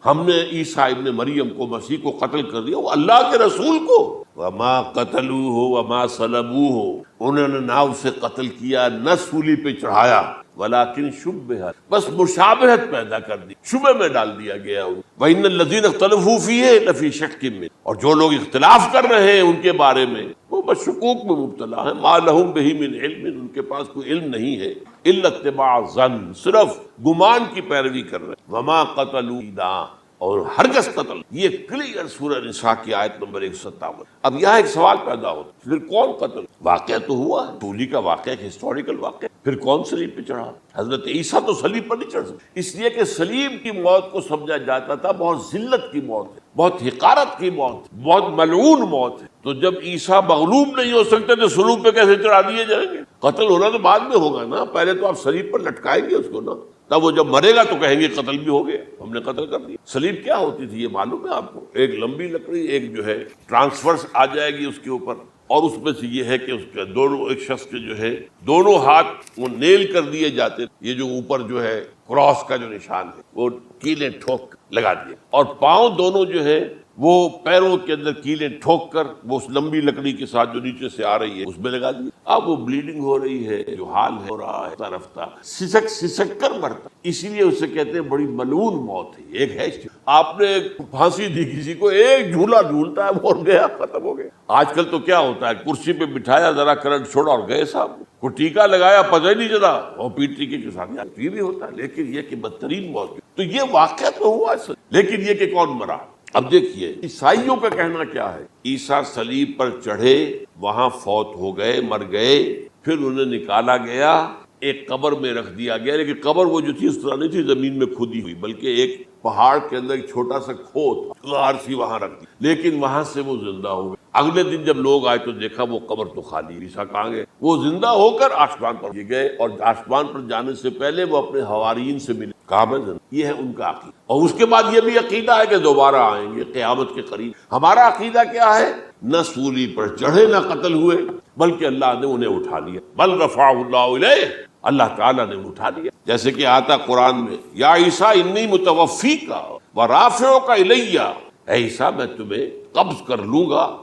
ہم نے عیسیٰ ابن مریم کو، مسیح کو قتل کر دیا، وہ اللہ کے رسول کو، وَمَا قَتَلُوهُ وَمَا صَلَبُوهُ، انہوں نے نہ اسے قتل کیا نہ سولی پہ چڑھایا، ولیکن شبہ، بس مشابہت پیدا کر دی، شبہ میں ڈال دیا گیا۔ وَإِنَّ الَّذِينَ اخْتَلَفُوا فِيهِ لَفِي شَكٍّ مِّنْهُ، اور جو لوگ اختلاف کر رہے ہیں ان کے بارے میں وہ بس شکوک میں مبتلا ہیں، مَا لَهُم بِهِ مِنْ عِلْمٍ، ان کے پاس کوئی علم نہیں ہے، إِلَّا اتِّبَاعَ الظَّنِّ، صرف گمان کی پیروی کر رہے ہیں، وَمَا قَتَلُوا، اور ہرگز قتل، یہ کلیئر سورہ نساء کی آیت نمبر 157۔ اب یہاں ایک سوال پیدا ہوتا ہے، پھر کون قتل؟ واقعہ تو ہوا ہے، سولی کا واقعہ ایک ہسٹوریکل واقعہ، پھر کون صلیب پہ چڑھا؟ حضرت عیسیٰ تو صلیب پر نہیں چڑھ سکتے، اس لیے کہ صلیب کی موت کو سمجھا جاتا تھا بہت ذلت کی موت ہے، بہت حقارت کی موت ہے، بہت ملعون موت ہے، تو جب عیسیٰ مغلوب نہیں ہو سکتے تو صلیب پہ کیسے چڑھا دیے جائیں گے؟ قتل ہونا تو بعد میں ہوگا نا، پہلے تو آپ صلیب پر لٹکائیں گے اس کو نا، تب وہ جب مرے گا تو کہیں گے قتل بھی ہو گیا، ہم نے قتل کر دیا۔ صلیب کیا ہوتی تھی یہ معلوم ہے آپ کو؟ ایک لمبی لکڑی، ایک جو ہے ٹرانسفرس آ جائے گی اس کے اوپر، اور اس میں سے یہ ہے کہ اس کے دونوں، ایک شخص کے جو ہے دونوں ہاتھ وہ نیل کر دیے جاتے، یہ جو اوپر جو ہے کراس کا جو نشان ہے وہ کیلیں ٹھوک لگا دیے، اور پاؤں دونوں جو ہے وہ پیروں کے اندر کیلیں ٹھوک کر وہ اس لمبی لکڑی کے ساتھ جو نیچے سے آ رہی ہے اس میں لگا دی۔ اب وہ بلیڈنگ ہو رہی ہے، جو حال ہو رہا ہے رفتہ سسک کر مرتا، اسی لیے اسے کہتے ہیں بڑی ملعون موت ہے۔ ایک ہے آپ نے پھانسی دی کسی کو، ایک جھولا جھولتا ہے وہ گیا، ختم ہو گیا۔ آج کل تو کیا ہوتا ہے، کرسی پہ بٹھایا، ذرا کرنٹ چھوڑا اور گئے صاحب، کو ٹیکا لگایا پتہ ہی نہیں چلا، اور پیٹ ٹیکے کے ساتھ یہ بھی ہوتا ہے، لیکن یہ کہ بدترین موت۔ تو یہ واقعہ تو ہوا ہے، لیکن یہ کہ کون مرا؟ اب دیکھیے عیسائیوں کا کہنا کیا ہے، عیسیٰ صلیب پر چڑھے، وہاں فوت ہو گئے، مر گئے، پھر انہیں نکالا گیا، ایک قبر میں رکھ دیا گیا، لیکن قبر وہ جو تھی اس طرح نہیں تھی زمین میں کھودی ہوئی، بلکہ ایک پہاڑ کے اندر ایک چھوٹا سا کھو تھا، غار سی وہاں رکھ دی، لیکن وہاں سے وہ زندہ ہو گئے۔ اگلے دن جب لوگ آئے تو دیکھا وہ قبر تو خالی، عیسیٰ کہاں گئے؟ وہ زندہ ہو کر آسمان پر گئے، اور آسمان پر جانے سے پہلے وہ اپنے حواریین سے ملے، کہا میں زندہ۔ یہ ہے ان کا عقیدہ، اور اس کے بعد یہ بھی عقیدہ ہے کہ دوبارہ آئیں گے قیامت کے قریب۔ ہمارا عقیدہ کیا ہے؟ نہ سولی پر چڑھے نہ قتل ہوئے، بلکہ اللہ نے انہیں اٹھا لیا، بل رفعہ اللہ الیہ، اللہ تعالیٰ نے اٹھا لیا، جیسے کہ آتا قرآن میں، یا عیسیٰ انی متوفیک ورافعک الیہ، اے عیسیٰ میں تمہیں قبض کر لوں گا،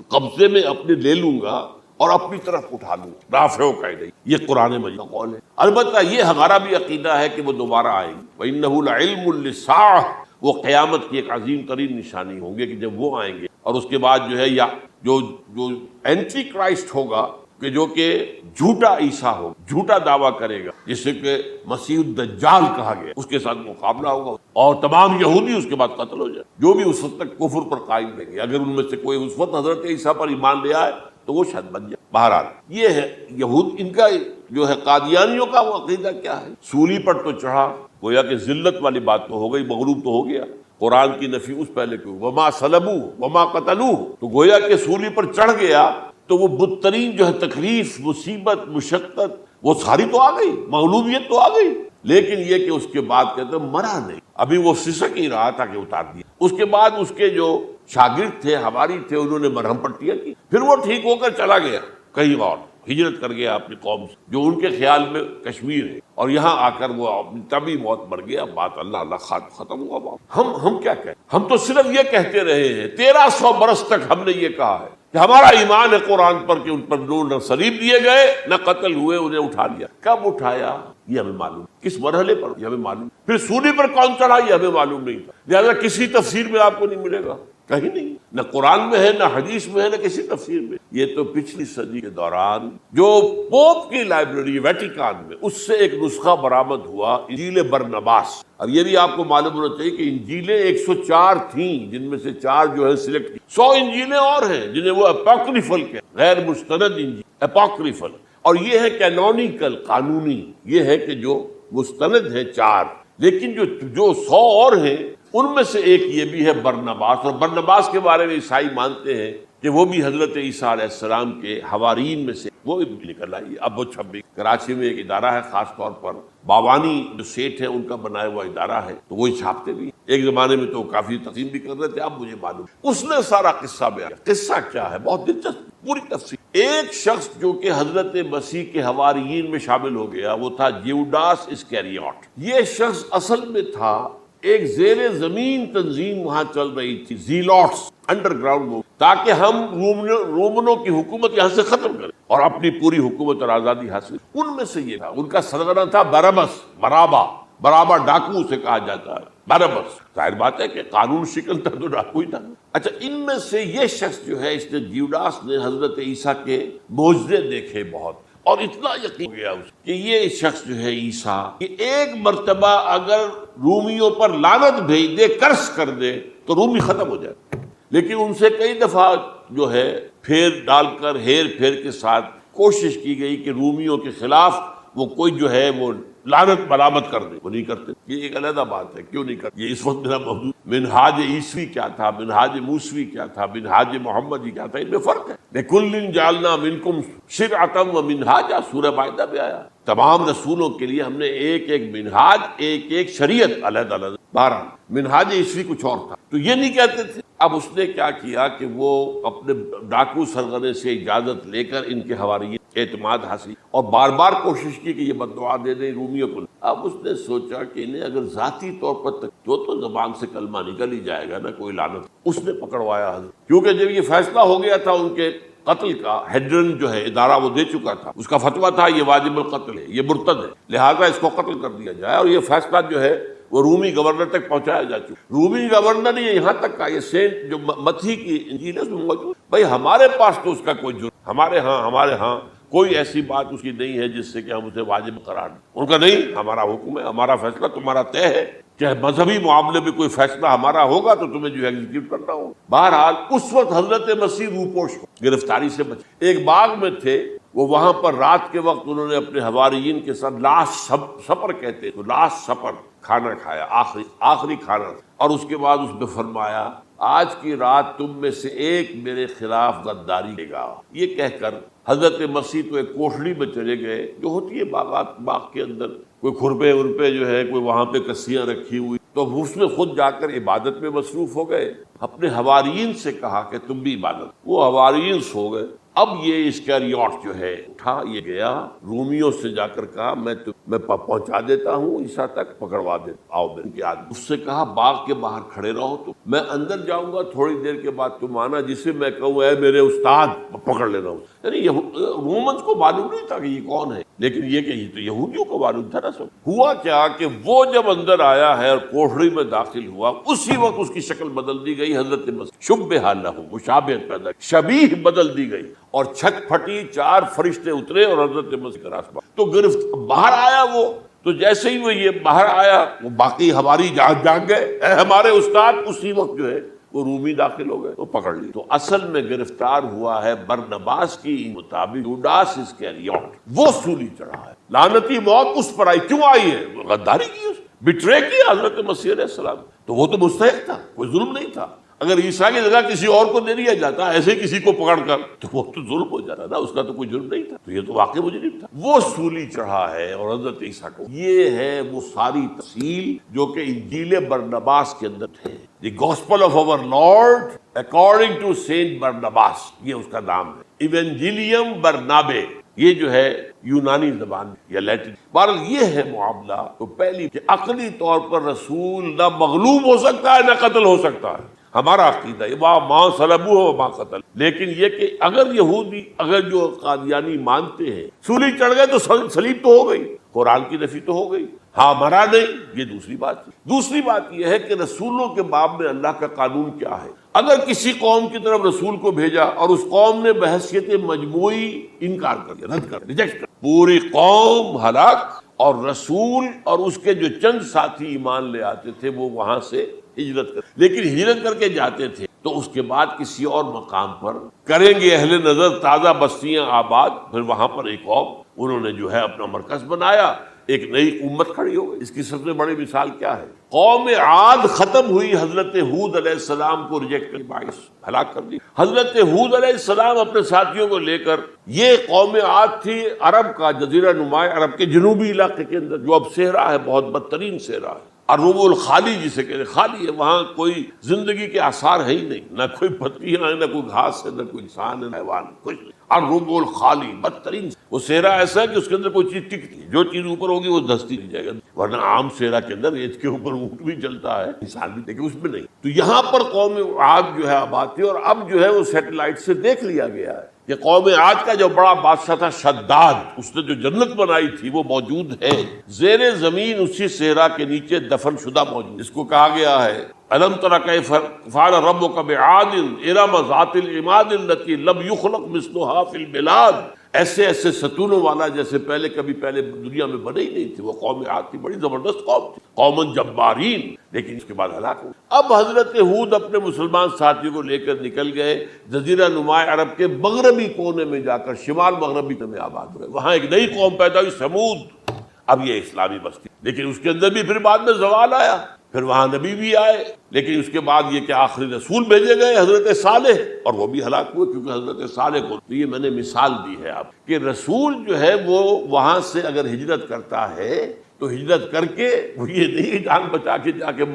قبضے میں اپنے لے لوں گا اور اپنی طرف اٹھا لوں، رافعو کا نہیں، یہ قرآن مجید کا قول ہے۔ البتہ یہ ہمارا بھی عقیدہ ہے کہ وہ دوبارہ آئیں گے، وَإِنَّهُ لَعِلْمٌ لِلسَّاعَةِ، وہ قیامت کی ایک عظیم ترین نشانی ہوں گے کہ جب وہ آئیں گے، اور اس کے بعد جو ہے یا جو اینٹی کرائسٹ ہوگا کہ جو کہ جھوٹا عیسیٰ ہو، جھوٹا دعویٰ کرے گا، جسے کہ مسیح الدجال کہا گیا، اس کے ساتھ مقابلہ ہوگا اور تمام یہودی اس کے بعد قتل ہو جائے، جو بھی اس وقت تک کفر پر قائم رہیں گے۔ اگر ان میں سے کوئی اس وقت حضرت عیسیٰ پر ایمان لے آئے تو وہ شاید بن جائے۔ بہرحال یہ ہے یہود، ان کا جو ہے قادیانیوں کا وہ عقیدہ کیا ہے، سولی پر تو چڑھا، گویا کہ ذلت والی بات تو ہو گئی، مغلوب تو ہو گیا، قرآن کی نفی اس پہلے کیوں، وما صلبوہ وما قتلوہ، تو گویا کہ سولی پر چڑھ گیا تو وہ بدترین جو ہے تکلیف، مصیبت، مشقت وہ ساری تو آ گئی، مغلوبیت تو آ گئی، لیکن یہ کہ اس کے بعد کہتے ہیں مرا نہیں، ابھی وہ سسک ہی رہا تھا کہ اتار دیا۔ اس کے بعد اس کے جو شاگرد تھے، حواری تھے، انہوں نے مرہم پٹیاں کی، پھر وہ ٹھیک ہو کر چلا گیا کہیں اور، ہجرت کر گیا اپنی قوم سے جو ان کے خیال میں کشمیر ہے، اور یہاں آ کر وہ اپنی طبی موت مر گیا۔ بات اللہ ختم ہوا بات۔ ہم کیا کہیں، ہم تو صرف یہ کہتے رہے ہیں، 1300 برس تک ہم نے یہ کہا ہے کہ ہمارا ایمان ہے قرآن پر کہ ان پر نہ صلیب دیے گئے نہ قتل ہوئے، انہیں اٹھا لیا۔ کب اٹھایا یہ ہمیں معلوم، کس مرحلے پر یہ ہمیں معلوم، پھر سولی پر کون چڑھا یہ ہمیں معلوم نہیں تھا، لہٰذا کسی تفسیر میں آپ کو نہیں ملے گا، کہیں نہیں، نہ قرآن میں ہے، نہ حدیث میں ہے، نہ کسی تفسیر میں۔ یہ تو پچھلی صدی کے دوران جو پوپ کی لائبریری ویٹیکان میں اس سے ایک نسخہ برآمد ہوا، انجیل برنباس۔ اب یہ بھی آپ کو معلوم ہونا چاہیے کہ انجیلیں 104 تھیں، جن میں سے 4 جو ہے سلیکٹ کی، 100 انجیلیں اور ہیں جنہیں وہ اپوکریفل کے، غیر مستند انجیل، اپوکریفل، اور یہ ہے کینونیکل، قانونی، یہ ہے کہ جو مستند ہیں 4، لیکن جو 100 اور ہیں ان میں سے ایک یہ بھی ہے برنباس، اور برنباس کے بارے میں عیسائی مانتے ہیں کہ وہ بھی حضرت عیسیٰ علیہ السلام کے حوارین میں سے وہ بھی نکل آئی۔ اب وہ 26 کراچی میں ایک ادارہ ہے، خاص طور پر باوانی جو سیٹ ہے ان کا بنایا ہوا ادارہ ہے، تو وہی چھاپتے بھی، ایک زمانے میں تو کافی تقسیم بھی کر رہے تھے، اب مجھے معلوم اس نے سارا قصہ بیان کیا۔ قصہ کیا ہے، بہت دلچسپ، پوری تفصیل۔ ایک شخص جو کہ حضرت مسیح کے حواریین میں شامل ہو گیا، وہ تھا جیوڈاس اسکیریوٹ۔ یہ شخص اصل میں تھا ایک زیر زمین تنظیم وہاں چل رہی تھی، زیلوٹس، انڈر گراؤنڈ موو، تاکہ ہم رومنوں کی حکومت یہاں سے ختم کریں اور اپنی پوری حکومت اور آزادی حاصل۔ ان میں سے یہ تھا، ان کا سرغنہ تھا برابس، برابا ڈاکو سے کہا جاتا ہے، برابس، ظاہر بات ہے کہ قانون شکن تھا تو ڈاکو ہی تھا۔ اچھا، ان میں سے یہ شخص جو ہے، اس نے جیوڈاس نے حضرت عیسیٰ کے معجزے دیکھے بہت، اور اتنا یقین ہو گیا اس کہ یہ شخص جو ہے عیسیٰ، یہ ایک مرتبہ اگر رومیوں پر لعنت بھیج دے، کرس کر دے تو رومی ختم ہو جائے، لیکن ان سے کئی دفعہ جو ہے پھیر ڈال کر، ہیر پھیر کے ساتھ کوشش کی گئی کہ رومیوں کے خلاف وہ کوئی جو ہے وہ لعنت برآمد کر دے، وہ نہیں کرتے۔ یہ ایک علیحدہ بات ہے، کیوں نہیں کرتے، یہ اس وقت میرا موضوع منہاج عیسوی کیا تھا، منہاج موسوی کیا تھا، منہاج محمدی کیا تھا، ان میں فرق ہے۔ لِكُلٍّ جَعَلْنَا مِنْكُمْ شِرْعَةً وَمِنْهَاجًا، سورہ مائدہ میں آیا، تمام رسولوں کے لیے ہم نے ایک ایک منہاج، ایک ایک شریعت علیحدہ علیحدہ۔ بہرحال منہاج عیسوی کچھ اور تھا، تو یہ نہیں کہتے تھے۔ اب اس نے کیا کیا کہ وہ اپنے ڈاکو سرغنے سے اجازت لے کر ان کے حواریین اعتماد حاصل، اور بار بار کوشش کی کہ یہ بددعا دے دیں رومیوں کو۔ اب اس نے سوچا کہ انہیں اگر ذاتی طور پر تو زبان سے کلمہ نکل ہی جائے گا نا، کوئی لعنت، اس نے پکڑوایا حضرت، کیونکہ جب یہ فیصلہ ہو گیا تھا ان کے قتل کا، ہیڈرن جو ہے ادارہ وہ دے چکا تھا، اس کا فتویٰ تھا یہ واجب القتل ہے، یہ مرتد ہے، لہٰذا اس کو قتل کر دیا جائے، اور یہ فیصلہ جو ہے وہ رومی گورنر تک پہنچایا جا چکا۔ رومی گورنر نے یہاں تک کہا، یہ سینٹ جو متھی کی انجیل ہے اس میں موجود، بھائی ہمارے پاس تو اس کا کوئی جرم، ہمارے ہاں کوئی ایسی بات اس کی نہیں ہے جس سے کہ ہم اسے واجب قرار دیں۔ ان کا نہیں، ہمارا حکم ہے، ہمارا فیصلہ تمہارا طے ہے، چاہے مذہبی معاملے میں کوئی فیصلہ ہمارا ہوگا تو تمہیں جو ہے ایگزیکیوٹ کرنا ہوگا۔ بہرحال اس وقت حضرت مسیح روپوش گرفتاری سے بچے، ایک باغ میں تھے، وہ وہاں پر رات کے وقت انہوں نے اپنے حواریین کے ساتھ لاسٹ سپر کہتے ہیں، تو لاسٹ سپر کھانا کھایا، آخری کھانا، اور اس کے بعد اس میں فرمایا آج کی رات تم میں سے ایک میرے خلاف غداری کرے گا۔ یہ کہہ کر حضرت مسیح تو ایک کوٹھڑی میں چلے گئے، جو ہوتی ہے باغ کے اندر، کوئی کھرپے ورپے جو ہے، کوئی وہاں پہ کسیاں رکھی ہوئی، تو اس میں خود جا کر عبادت میں مصروف ہو گئے۔ اپنے حواریین سے کہا کہ تم بھی عبادت، وہ حواریین سو گئے۔ اب یہ اسکریوٹ جو ہے اٹھا, یہ گیا, رومیوں سے جا کر کہا میں پہنچا دیتا ہوں عیسیٰ تک, پکڑوا دے, آؤ میرے کے آدمی. اس سے کہا باغ کے باہر کھڑے رہو, تو میں اندر جاؤں گا, تھوڑی دیر کے بعد تم آنا, جسے میں کہوں اے میرے استاد, پکڑ لینا. یعنی رومنز کو معلوم نہیں تھا کہ یہ کون ہے, لیکن یہ کہ یہ تو یہودیوں کو معلوم تھا نا. سب ہوا کیا کہ وہ جب اندر آیا ہے اور کوٹھڑی میں داخل ہوا, اسی وقت اس کی شکل بدل دی گئی. حضرت مسیح شبہ لہ, مشابہت پیدا, شبیہ بدل دی گئی, اور چھت پھٹی, 4 فرشتے اترے اور حضرت مسیح کا راستہ تو گرفت. باہر آیا وہ, تو جیسے ہی وہ یہ باہر آیا, وہ باقی ہماری جان گئے, اے ہمارے استاد. اسی وقت جو ہے وہ رومی داخل ہو گئے, تو پکڑ لی. تو اصل میں گرفتار ہوا ہے برنباس کی مطابق یوڈاس اسکریوٹ, وہ سولی چڑھا ہے. لعنتی موت اس پر آئی. کیوں آئی ہے؟ غداری کی, بٹرے کی حضرت مسیح علیہ السلام. تو وہ تو مستحق تھا, کوئی ظلم نہیں تھا. اگر عیسیٰ کی جگہ کسی اور کو دے دیا جاتا ایسے کسی کو پکڑ کر, تو وہ تو ظلم ہو جاتا نا, اس کا تو کوئی جرم نہیں تھا. تو یہ تو واقعی مجرم تھا. وہ سولی چڑھا ہے اور حضرت عیسیٰ کو. یہ ہے وہ ساری تفصیل جو کہ انجیل برنباس کے اندر ہے. The Gospel of our Lord according to Saint Barnabas, یہ اس کا نام ہے. ایونجیلیم برنابے, یہ جو ہے یونانی زبان یا لیٹن. بہرحال یہ ہے معاملہ. تو پہلی کہ عقلی طور پر رسول نہ مغلوب ہو سکتا ہے نہ قتل ہو سکتا ہے. ہمارا عقیدہ ہے ماں صلبوہ و ماں قتل. لیکن یہ کہ اگر یہودی, اگر جو قادیانی مانتے ہیں سولی چڑھ گئے تو صلیب تو ہو گئی, قرآن کی نفی تو ہو گئی, ہاں مرا نہیں, یہ دوسری بات ہے. دوسری بات یہ ہے کہ رسولوں کے باب میں اللہ کا قانون کیا ہے. اگر کسی قوم کی طرف رسول کو بھیجا اور اس قوم نے بحیثیت مجموعی انکار کر دیا, رد کر, ریجیکٹ کر, پوری قوم ہلاک, اور رسول اور اس کے جو چند ساتھی ایمان لے آتے تھے وہ وہاں سے ہجرت کر, لیکن ہجرت کر کے جاتے تھے تو اس کے بعد کسی اور مقام پر کریں گے اہل نظر تازہ بستیاں آباد. پھر وہاں پر ایک قوم انہوں نے جو ہے اپنا مرکز بنایا, ایک نئی امت کھڑی ہو گئی. اس کی سب سے بڑی مثال کیا ہے؟ قوم عاد ختم ہوئی حضرت ہود علیہ السلام کو ریجیکٹ کر باعث ہلاک کر دی. حضرت ہود علیہ السلام اپنے ساتھیوں کو لے کر, یہ قوم عاد تھی عرب کا جزیرہ نما عرب کے جنوبی علاقے کے اندر, جو اب صحرا ہے, بہت بدترین صحرا ہے, الربع الخالی جسے کہتے ہیں, خالی ہے, وہاں کوئی زندگی کے آثار ہے ہی نہیں, نہ کوئی پتیاں ہیں, نہ کوئی گھاس ہے, نہ کوئی انسان ہے, حیوان, کچھ نہیں. الربع الخالی, بدترین. وہ صحرا ایسا ہے کہ اس کے اندر کوئی چیز ٹکتی, جو چیز اوپر ہوگی وہ دھستی نہیں جائے گا. ورنہ عام صحرا کے اندر ریت کے اوپر اونٹ بھی چلتا ہے, انسان بھی, لیکن اس میں نہیں. تو یہاں پر قوم عاد جو ہے آباد تھی, اور اب جو ہے وہ سیٹلائٹ سے دیکھ لیا گیا ہے کہ قوم عاد کا جو بڑا بادشاہ تھا شداد, اس نے جو جنت بنائی تھی وہ موجود ہے زیر زمین, اسی صحرا کے نیچے دفن شدہ موجود. اس کو کہا گیا ہے الم تر کیف فعل ربک بعاد ارم ذات العماد التی لم یخلق مثلها فی البلاد. ایسے ایسے ستونوں والا جیسے پہلے کبھی پہلے دنیا میں بنے ہی نہیں تھے. وہ قوم عاد تھی, بڑی زبردست قوم تھی, قوم جبارین, لیکن اس کے بعد ہلاک ہو. اب حضرت ہود اپنے مسلمان ساتھیوں کو لے کر نکل گئے جزیرہ نما عرب کے مغربی کونے میں جا کر, شمال مغربی میں آباد ہوئے. وہاں ایک نئی قوم پیدا ہوئی, سمود. اب یہ اسلامی بستی, لیکن اس کے اندر بھی پھر بعد میں زوال آیا. پھر وہاں نبی بھی آئے, لیکن اس کے بعد یہ کہ آخری رسول بھیجے گئے حضرت صالح, اور وہ بھی ہلاک ہوئے, کیونکہ حضرت صالح کو, یہ میں نے مثال دی ہے آپ, کہ رسول جو ہے وہ وہاں سے اگر ہجرت کرتا ہے تو ہجرت کر کے وہ یہ نہیں جان بچا کے جا کے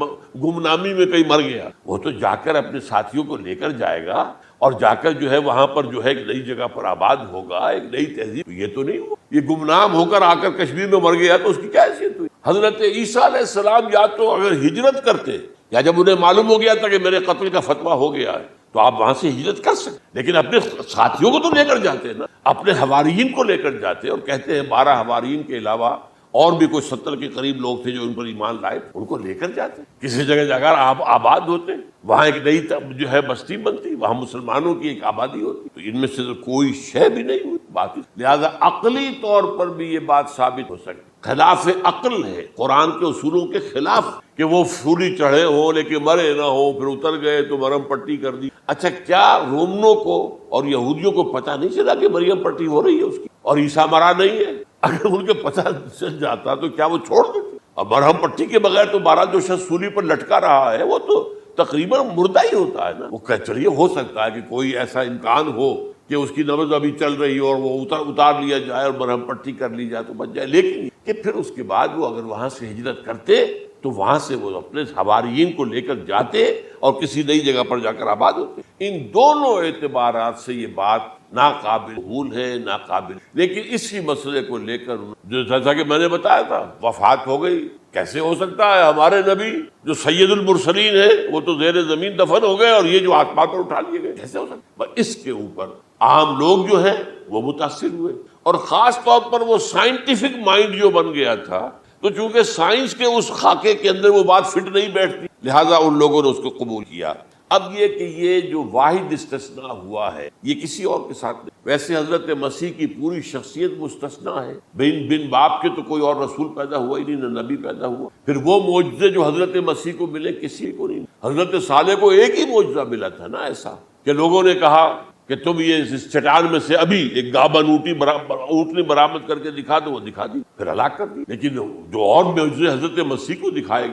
گمنامی میں کہیں مر گیا, وہ تو جا کر اپنے ساتھیوں کو لے کر جائے گا, اور جا کر جو ہے وہاں پر جو ہے ایک نئی جگہ پر آباد ہوگا, ایک نئی تہذیب. یہ تو نہیں ہوا, یہ گمنام ہو کر آ کر کشمیر میں مر گیا, تو اس کی کیا حیثیت ہوئی؟ حضرت عیسیٰ علیہ السلام یا تو اگر ہجرت کرتے, یا جب انہیں معلوم ہو گیا تھا کہ میرے قتل کا فتویٰ ہو گیا ہے, تو آپ وہاں سے ہجرت کر سکتے, لیکن اپنے ساتھیوں کو تو لے کر جاتے نا, اپنے حواریین کو لے کر جاتے, اور کہتے ہیں 12 حواریین کے علاوہ اور بھی کوئی 70 کے قریب لوگ تھے جو ان پر ایمان لائے, ان کو لے کر جاتے, کسی جگہ جا کر آپ آباد ہوتے, وہاں ایک نئی جو ہے بستی بنتی, وہاں مسلمانوں کی ایک آبادی ہوتی. تو ان میں سے تو کوئی شے بھی نہیں ہوئی بات. لہذا عقلی طور پر بھی یہ بات ثابت ہو سکتی, خلاف عقل ہے, قرآن کے اصولوں کے خلاف, کہ وہ سولی چڑھے ہوں لیکن مرے نہ ہوں, پھر اتر گئے تو مرم پٹی کر دی. اچھا, کیا رومنوں کو اور یہودیوں کو پتہ نہیں چلا کہ مریم پٹی ہو رہی ہے اس کی, اور عیسیٰ مرا نہیں ہے؟ اگر ان کے پتہ چل جاتا تو کیا وہ چھوڑ دیتے؟ اب مرہم پٹی کے بغیر تو 12 جو شخص سولی پر لٹکا رہا ہے وہ تو تقریباً مردہ ہی ہوتا ہے نا. وہ چلیے ہو سکتا ہے کہ کوئی ایسا امکان ہو کہ اس کی نبض ابھی چل رہی ہو اور وہ اتار لیا جائے اور مرہم پٹی کر لی جائے تو بچ جائے, لیکن کہ پھر اس کے بعد وہ اگر وہاں سے ہجرت کرتے تو وہاں سے وہ اپنے حواریین کو لے کر جاتے اور کسی نئی جگہ پر جا کر آباد ہوتے. ان دونوں اعتبارات سے یہ بات ناقابل قبول ہے، ناقابل. لیکن اسی مسئلے کو لے کر جو جیسا کہ میں نے بتایا تھا، وفات ہو گئی. کیسے ہو سکتا ہے ہمارے نبی جو سید المرسلین ہے وہ تو زیر زمین دفن ہو گئے اور یہ جو آسمان پر اٹھا لیے گئے، کیسے ہو سکتا؟ اس کے اوپر عام لوگ جو ہیں وہ متاثر ہوئے، اور خاص طور پر وہ سائنٹیفک مائنڈ جو بن گیا تھا، تو چونکہ سائنس کے اس خاکے کے اندر وہ بات فٹ نہیں بیٹھتی، لہذا ان لوگوں نے اس کو قبول کیا. اب یہ کہ یہ جو واحد استثناء ہوا ہے یہ کسی اور کے ساتھ نہیں. ویسے حضرت مسیح کی پوری شخصیت مستثنیٰ ہے. بن باپ کے تو کوئی اور رسول پیدا ہوا ہی نہیں، نہ نبی پیدا ہوا. پھر وہ معجزے جو حضرت مسیح کو ملے کسی کو نہیں. حضرت صالح کو ایک ہی معجزہ ملا تھا نا، ایسا کہ لوگوں نے کہا کہ تم یہ اس چٹان میں سے ابھی ایک گابن اونٹنی برآمد کر کے دکھا دو، وہ دکھا دی، پھر ہلاک کر دی. لیکن جو اور معجزے حضرت مسیح کو دکھائے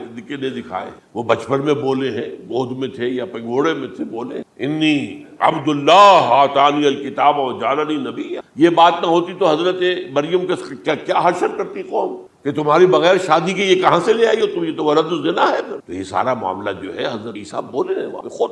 وہ بچپن میں بولے ہیں، گود میں تھے یا پگوڑے میں تھے، بولے انی عبد اللہ آتانی الکتاب وجعلنی نبیا. یہ بات نہ ہوتی تو حضرت مریم کا کیا حشر کرتی قوم کہ تمہاری بغیر شادی کے یہ کہاں سے لے آئی ہو تم، یہ تو ولد الزنا ہے. تو یہ سارا معاملہ جو ہے حضرت عیسیٰ بولے ہیں، خود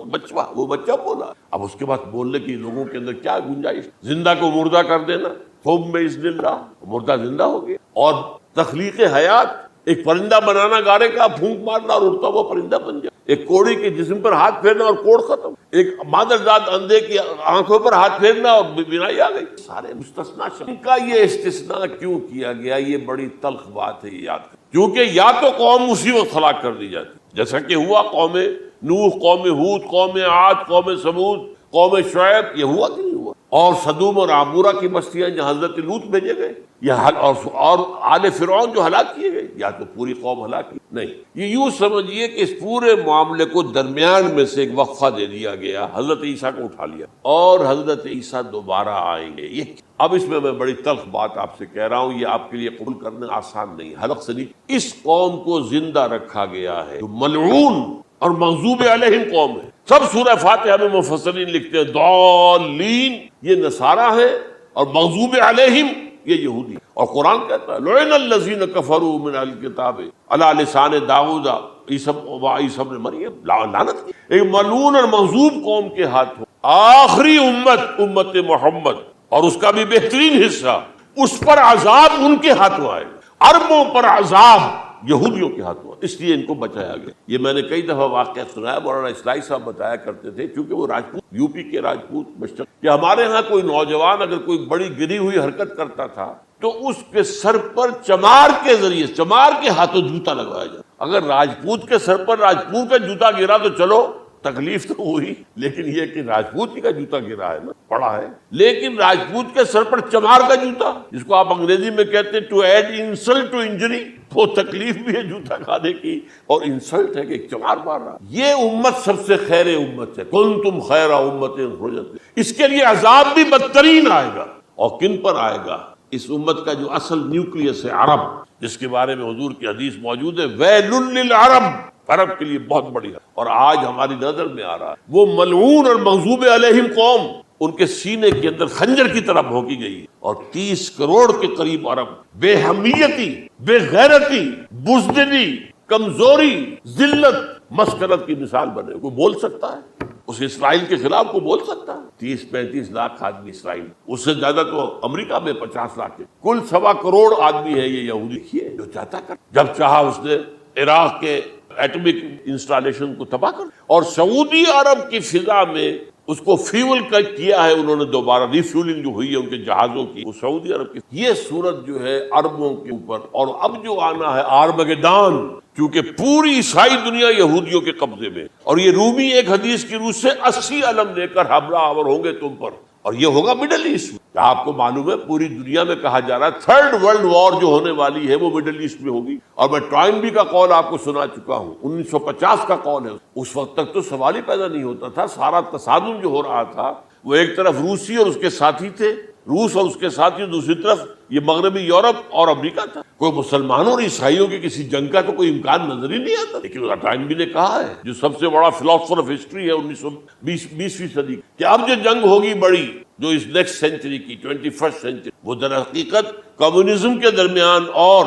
وہ بچہ بولا. اب اس کے بعد بولنے کی لوگوں کے اندر کیا گنجائش؟ زندہ کو مردہ کر دینا، ثم باذن اللہ، مردہ زندہ ہو گیا. اور تخلیق حیات، ایک پرندہ بنانا گارے کا، پھونک مارنا اور اڑتا ہوا پرندہ بن جائے. ایک کوڑی کے جسم پر ہاتھ پھیرنا اور کوڑ ختم. ایک مادرزاد اندھے کی آنکھوں پر ہاتھ پھیرنا اور بینائی آ گئی. سارے مستثنا. ان کا یہ استثناء کیوں کیا گیا؟ یہ بڑی تلخ بات ہے، یہ یاد کر. کیونکہ یا تو قوم اسی وقت ہلاک کر دی جاتی جیسا کہ ہوا قوم نوح، قوم ہود، قوم عاد، قوم ثمود، قوم شعیب. یہ ہوا کہ نہیں ہوا؟ اور صدوم اور عمورہ کی بستیاں جہاں حضرت لوط بھیجے گئے، اور آل فرعون جو ہلاک کیے گئے. یا تو پوری قوم ہلاک کی نہیں. یہ یوں سمجھیے کہ اس پورے معاملے کو درمیان میں سے ایک وقفہ دے دیا گیا، حضرت عیسیٰ کو اٹھا لیا، اور حضرت عیسیٰ دوبارہ آئیں گے. یہ اب اس میں بڑی تلخ بات آپ سے کہہ رہا ہوں، یہ آپ کے لیے قبول کرنا آسان نہیں، حلق سے نہیں. اس قوم کو زندہ رکھا گیا ہے جو ملعون اور مغضوب علیہم قوم ہے. سب سورہ فاتحہ میں مفسرین لکھتے ہیں ضالین یہ نصارہ ہے، اور مغضوب علیہم یہ یہودی. اور قرآن کہتا ہے لعن الذین کفروا من الکتاب علی لسان داؤد عیسی ابن مریم. لعنت کی ایک ملعون اور مغضوب قوم کے ہاتھ ہو. آخری امت محمد اور اس کا بھی بہترین حصہ، اس پر عذاب ان کے ہاتھوں آئے. عربوں پر عذاب یہودیوں کے ہاتھوں، اس لیے ان کو بچایا گیا. یہ میں نے کئی دفعہ واقعہ سنایا، مولانا اصلاحی صاحب بتایا کرتے تھے، کیونکہ وہ راجپوت، یو پی کے راجپوت مشتق، کہ ہمارے ہاں کوئی نوجوان اگر کوئی بڑی گری ہوئی حرکت کرتا تھا تو اس کے سر پر چمار کے ذریعے، چمار کے ہاتھوں جوتا لگوایا جاتا. اگر راجپوت کے سر پر راجپوت کا جوتا گرا تو چلو تکلیف تو ہوئی، لیکن یہ کہ راجپوت ہی کا جوتا گرا ہے نا، پڑا ہے. لیکن راجپوت کے سر پر چمار کا جوتا، جس کو آپ انگریزی میں کہتے ہیں to add insult to injury, وہ تکلیف بھی ہے جوتا کھانے کی اور انسلٹ ہے کہ ایک چمار مار رہا. یہ امت سب سے خیر امت ہے، کنتم خیر امت اخرجت. اس کے لیے عذاب بھی بدترین آئے گا. اور کن پر آئے گا؟ اس امت کا جو اصل نیوکلیس ہے عرب، جس کے بارے میں حضور کی حدیث موجود ہے ویل للعرب، عرب کے لیے بہت بڑی ہے. اور آج ہماری نظر میں آ رہا ہے وہ ملعون اور مغضوب علیہم قوم، ان کے سینے کے اندر خنجر کی طرح بھونکی گئی. اور 30 کروڑ کے قریب عرب بے حمیتی، بے غیرتی، بزدلی، کمزوری، ذلت، مسکرت کی مثال بنے. کوئی بول سکتا ہے اس اسرائیل کے خلاف؟ کو بول سکتا ہے؟ 30-35 لاکھ آدمی اسرائیل، اس سے زیادہ تو امریکہ میں 50 لاکھ کے، کل 1.25 کروڑ آدمی ہے یہ یہودی. دیکھیے جو چاہتا کر، جب چاہا اس نے عراق کے ایٹمک انسٹالیشن کو تباہ کر، اور سعودی عرب کی فضا میں اس کو فیول کیا ہے انہوں نے، دوبارہ ریفیولنگ جو ہوئی ہے ان کے جہازوں کی، وہ سعودی عرب کی. یہ صورت جو ہے عربوں کے اوپر، اور اب جو آنا ہے آرمگیدان، کیونکہ پوری عیسائی دنیا یہودیوں کے قبضے میں، اور یہ رومی ایک حدیث کی روح سے 80 علم لے کر حملہ آور ہوں گے تم پر. اور یہ ہوگا مڈل ایسٹ میں. آپ کو معلوم ہے پوری دنیا میں کہا جا رہا ہے 3rd ورلڈ وار جو ہونے والی ہے وہ مڈل ایسٹ میں ہوگی. اور میں ٹوائنبی کا قول آپ کو سنا چکا ہوں، 1950 کا قول ہے. اس وقت تک تو سوال ہی پیدا نہیں ہوتا تھا. سارا تصادم جو ہو رہا تھا وہ ایک طرف روسی اور اس کے ساتھی تھے، روس اور اس کے ساتھی، دوسری طرف یہ مغربی یورپ اور امریکہ تھا. کوئی مسلمانوں اور عیسائیوں کی کسی جنگ کا تو کوئی امکان نظر ہی نہیں آتا. لیکن ٹائنبی نے کہا ہے، جو سب سے بڑا فلاسفر آف ہسٹری ہے 1920ویں صدی، کہ اب جو جنگ ہوگی بڑی، جو اس نیکسٹ سینچری کی 21st سینچری، وہ در حقیقت کمیونزم کے درمیان اور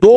2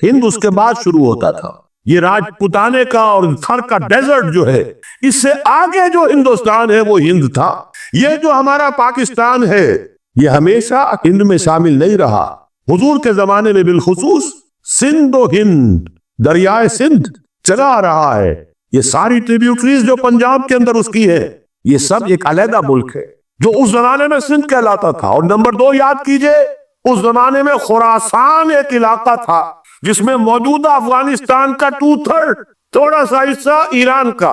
ہند اس کے بعد شروع ہوتا تھا. یہ راجپوتانے کا اور تھر کا ڈیزرٹ جو ہے، اس سے آگے جو ہندوستان ہے وہ ہند تھا. یہ جو ہمارا پاکستان ہے یہ ہمیشہ ہند میں شامل نہیں رہا. حضور کے زمانے میں بالخصوص سندھ و ہند، دریائے سندھ چلا آ رہا ہے. یہ ساری ٹریبیوٹریز جو پنجاب کے اندر اس کی ہے، یہ سب ایک علیحدہ ملک ہے جو اس زمانے میں سندھ کہلاتا تھا. اور نمبر 2 یاد کیجئے، اس زمانے میں خراسان ایک علاقہ تھا جس میں موجودہ افغانستان کا 2/3 تھوڑا سا حصہ ایران کا،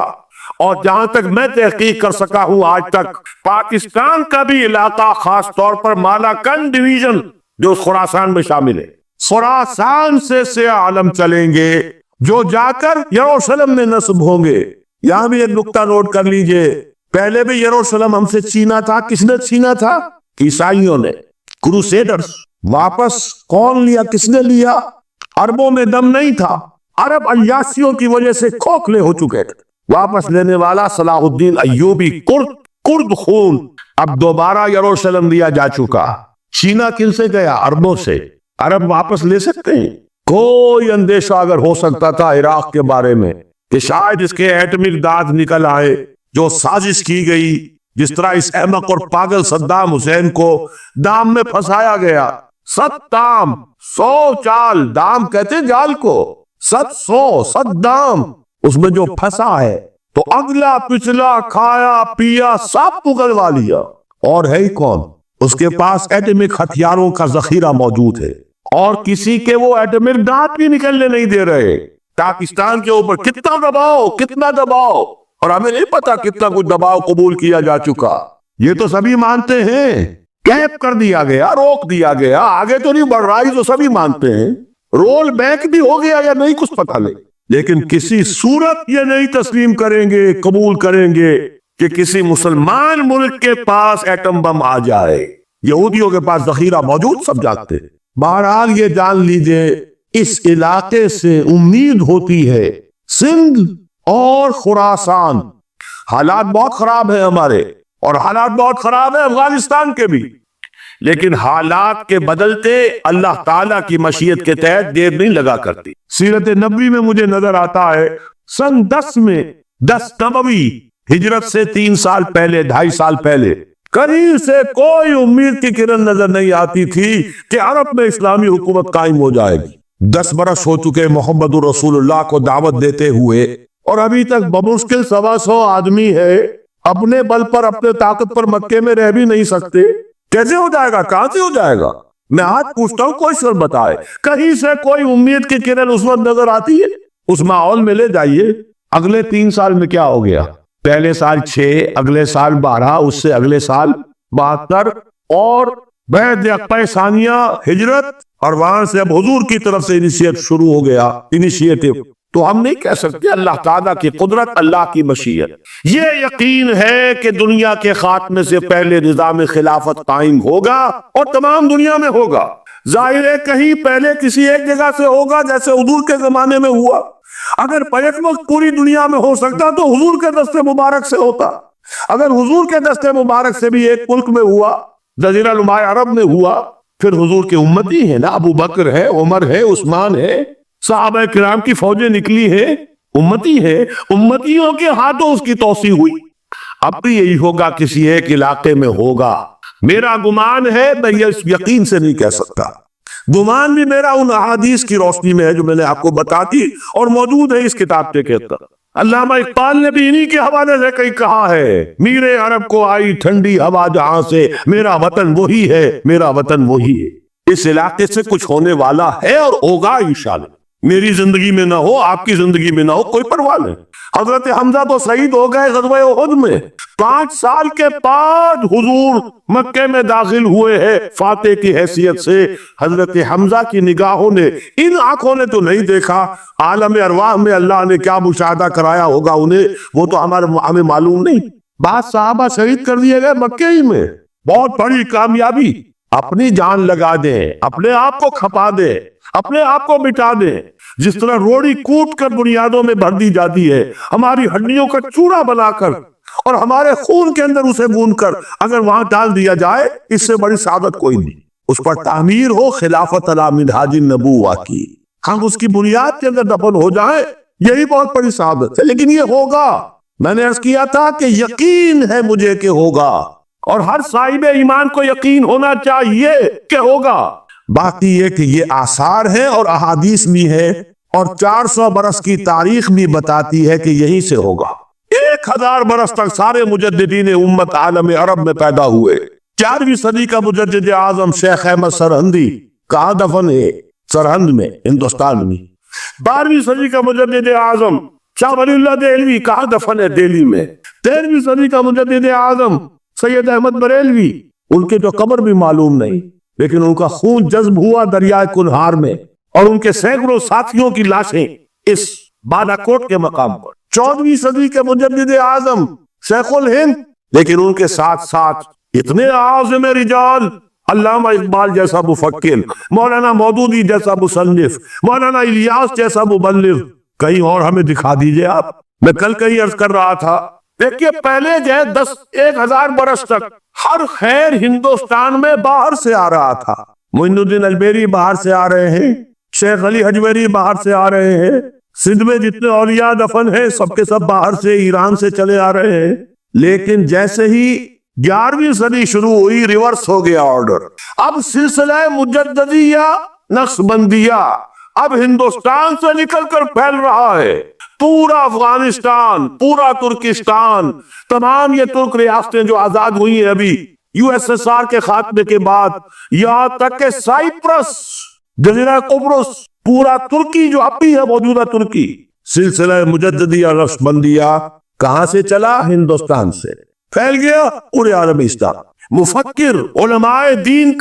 اور جہاں تک میں تحقیق کر سکا ہوں آج تک پاکستان کا بھی علاقہ، خاص طور پر مالاکنڈ ڈویژن جو خراسان میں شامل ہے. خراسان سے سیاہ عالم چلیں گے جو جا کر یروشلم میں نصب ہوں گے. یہاں بھی ایک نقطہ نوٹ کر لیجئے، پہلے بھی یروشلم ہم سے چھینا تھا. کس نے چھینا تھا؟ عیسائیوں نے. کروسیڈرز. واپس کون لیا؟ کس نے لیا؟ عربوں میں دم نہیں تھا. عرب عیاشیوں کی وجہ سے کھوکھلے ہو چکے تھے. واپس لینے والا صلاح الدین ایوبی، کرد خون. اب دوبارہ یروشلم لیا جا چکا. چھینا کن سے گیا؟ عربوں سے. عرب واپس لے سکتے ہیں؟ کوئی اندیشہ اگر ہو سکتا تھا عراق کے بارے میں کہ شاید اس کے ایٹمی دانت نکل آئے، جو سازش کی گئی، جس طرح اس احمق اور پاگل صدام حسین کو دام میں پھنسایا گیا. 100 چال، دام کہتے جال کو، 100 دام اس میں جو پھنسا ہے، تو اگلا پچھلا کھایا پیا سب اگلوا لیا. اور ہے ہی کون؟ اس کے پاس ایٹمک ہتھیاروں کا ذخیرہ موجود ہے، اور کسی کے وہ ایٹمک دانت بھی نکلنے نہیں دے رہے. پاکستان کے اوپر کتنا دباؤ، اور ہمیں نہیں پتا کتنا کچھ دباؤ قبول کیا جا چکا. یہ تو سبھی مانتے ہیں، کیپ کر دیا گیا، روک دیا گیا، آگے تو نہیں بڑھ رہا، یہ تو سبھی مانتے ہیں. رول بیک بھی ہو گیا یا نہیں کچھ پتہ نہیں، لیکن کسی صورت یہ نہیں تسلیم کریں گے، قبول کریں گے کہ کسی مسلمان ملک کے پاس ایٹم بم آ جائے. یہودیوں کے پاس ذخیرہ موجود، سب جانتے. بہرحال یہ جان لیجئے، اس علاقے سے امید ہوتی ہے. سندھ اور خراسان حالات بہت خراب ہیں ہمارے، اور حالات بہت خراب ہیں افغانستان کے بھی، لیکن حالات کے بدلتے اللہ تعالیٰ کی مشیت کے تحت دیر نہیں لگا کرتی. سیرت نبوی میں مجھے نظر آتا ہے سن 10 میں 10 نبوی ہجرت سے 3 سال پہلے، 2.5 سال پہلے، کہیں سے کوئی امید کی کرن نظر نہیں آتی تھی کہ عرب میں اسلامی حکومت قائم ہو جائے گی. 10 برس ہو چکے محمد رسول اللہ کو دعوت دیتے ہوئے، اور ابھی تک بمشکل 125 آدمی ہے. اپنے بل پر، اپنے طاقت پر مکے میں رہ بھی نہیں سکتے. کیسے ہو جائے گا؟ کہاں سے ہو جائے گا؟ میں آج پوچھتا ہوں، کوئی سر بتائے. کہیں سے کوئی امید کی کرن اس وقت نظر آتی ہے؟ اس ماحول میں لے جائیے. اگلے 3 سال میں کیا ہو گیا؟ پہلے سال 6، اگلے سال 12، اس سے اگلے سال 72، اور بعد عقبہ ثانیہ ہجرت، اور وہاں سے اب حضور کی طرف سے انیشیٹ شروع ہو گیا. انیشیٹو تو ہم نہیں کہہ سکتے، اللہ تعالیٰ کی قدرت، اللہ کی مشیت. یہ یقین ہے کہ دنیا کے خاتمے سے پہلے نظام خلافت قائم ہوگا، اور تمام دنیا میں ہوگا. ظاہر ہے کہیں پہلے کسی ایک جگہ سے ہوگا، جیسے حضور کے زمانے میں ہوا. اگر بیک وقت پوری دنیا میں ہو سکتا تو حضور کے دست مبارک سے ہوتا. اگر حضور کے دست مبارک سے بھی ایک ملک میں ہوا، جزیرہ نما عرب میں ہوا، پھر حضور کے امتی ہیں نا، ابو بکر ہے، عمر ہے، عثمان ہے، صحابہ کرام کی فوجیں نکلی ہیں، امتی ہے. امتیوں کے ہاتھوں اس کی توسیع ہوئی. اب بھی یہی ہوگا، کسی ایک علاقے میں ہوگا. میرا گمان ہے، میں یہ اس یقین سے نہیں کہہ سکتا. گمان بھی میرا ان احادیث کی روشنی میں ہے جو میں نے آپ کو بتا دی، اور موجود ہے اس کتاب کے اندر. علامہ اقبال نے بھی انہی کے حوالے سے کہیں کہا ہے، میرے عرب کو آئی ٹھنڈی ہوا جہاں سے، میرا وطن وہی ہے، میرا وطن وہی ہے. اس علاقے سے کچھ ہونے والا ہے اور ہوگا انشاءاللہ. میری زندگی میں نہ ہو، آپ کی زندگی میں نہ ہو، کوئی پرواہ نہیں. حضرت حمزہ تو شہید ہو گئے غزوہ احد میں. 5 سال کے بعد حضور مکے میں داخل ہوئے ہیں فاتح کی حیثیت سے. حضرت حمزہ کی نگاہوں نے، ان آنکھوں نے تو نہیں دیکھا، عالم ارواح میں اللہ نے کیا مشاہدہ کرایا ہوگا انہیں، وہ تو ہمیں معلوم نہیں. بعض صحابہ شہید کر دیے گئے مکے ہی میں. بہت بڑی کامیابی. اپنی جان لگا دیں، اپنے آپ کو کھپا دیں، اپنے آپ کو مٹا دیں. جس طرح روڑی کوٹ کر بنیادوں میں بھر دی جاتی ہے، ہماری ہڈیوں کا چورا بنا کر اور ہمارے خون کے اندر اسے بون کر اگر وہاں ڈال دیا جائے، اس سے بڑی سعادت کوئی نہیں. اس پر تعمیر ہو خلافت علی منہاج النبوہ کی. ہم اس کی بنیاد کے اندر دفن ہو جائیں، یہی بہت بڑی سعادت ہے۔ لیکن یہ ہوگا، میں نے عرض کیا تھا کہ یقین ہے مجھے کہ ہوگا، اور ہر صاحب ایمان کو یقین ہونا چاہیے کہ ہوگا۔ باقی یہ کہ یہ آثار ہیں اور احادیث بھی ہے، اور 400 برس کی تاریخ بھی بتاتی ہے کہ یہیں سے ہوگا۔ 1000 برس تک سارے مجددین امت عالم عرب میں پیدا ہوئے۔ 4ویں صدی کا مجدد اعظم شیخ احمد سرہندی کہاں دفن ہے؟ سرہند میں، ہندوستان میں۔ 12ویں صدی کا مجدد اعظم شاہ ولی اللہ دہلوی کہاں دفن ہے؟ دہلی میں۔ 13ویں صدی کا مجدد اعظم سید احمد بریلوی، ان کے تو قبر بھی معلوم نہیں، لیکن ان کا خون جذب ہوا دریائے کنہار میں، اور ان کے سینکڑوں ساتھیوں کی لاشیں اس بالا کوٹ کے مقام پر۔ 14ویں صدی کے مجدد اعظم شیخ الہند، لیکن ان کے ساتھ ساتھ اتنے اعظم رجال، علامہ اقبال جیسا مفکر، مولانا مودودی جیسا مصنف، مولانا الیاس جیسا مبلغ، کہیں اور ہمیں دکھا دیجئے آپ۔ میں کل کہیں عرض کر رہا تھا، دیکھیے پہلے جو ہے 1000 برس تک ہر خیر ہندوستان میں باہر سے آ رہا تھا۔ معین الدین البیری باہر سے آ رہے ہیں، شیخ علی حجویری باہر سے آ رہے ہیں، سندھ میں جتنے اولیاء دفن ہیں سب کے سب باہر سے، ایران سے چلے آ رہے ہیں۔ لیکن جیسے ہی 11ویں صدی شروع ہوئی، ریورس ہو گیا آرڈر۔ اب سلسلہ مجددیہ نقشبندیہ اب ہندوستان سے نکل کر پھیل رہا ہے۔ پورا افغانستان، پورا ترکستان، تمام یہ ترک ریاستیں جو آزاد ہوئی ہیں ابھی یو ایس ایس آر کے خاتمے کے بعد، یہاں تک کہ سائپرس، جزیرہ قبرص، پورا ترکی جو اب بھی ہے موجودہ ترکی، سلسلہ مجددیہ نقشبندیہ کہاں سے چلا؟ ہندوستان سے پھیل گیا پورے عالم اسلام۔ مفکر، علماء دین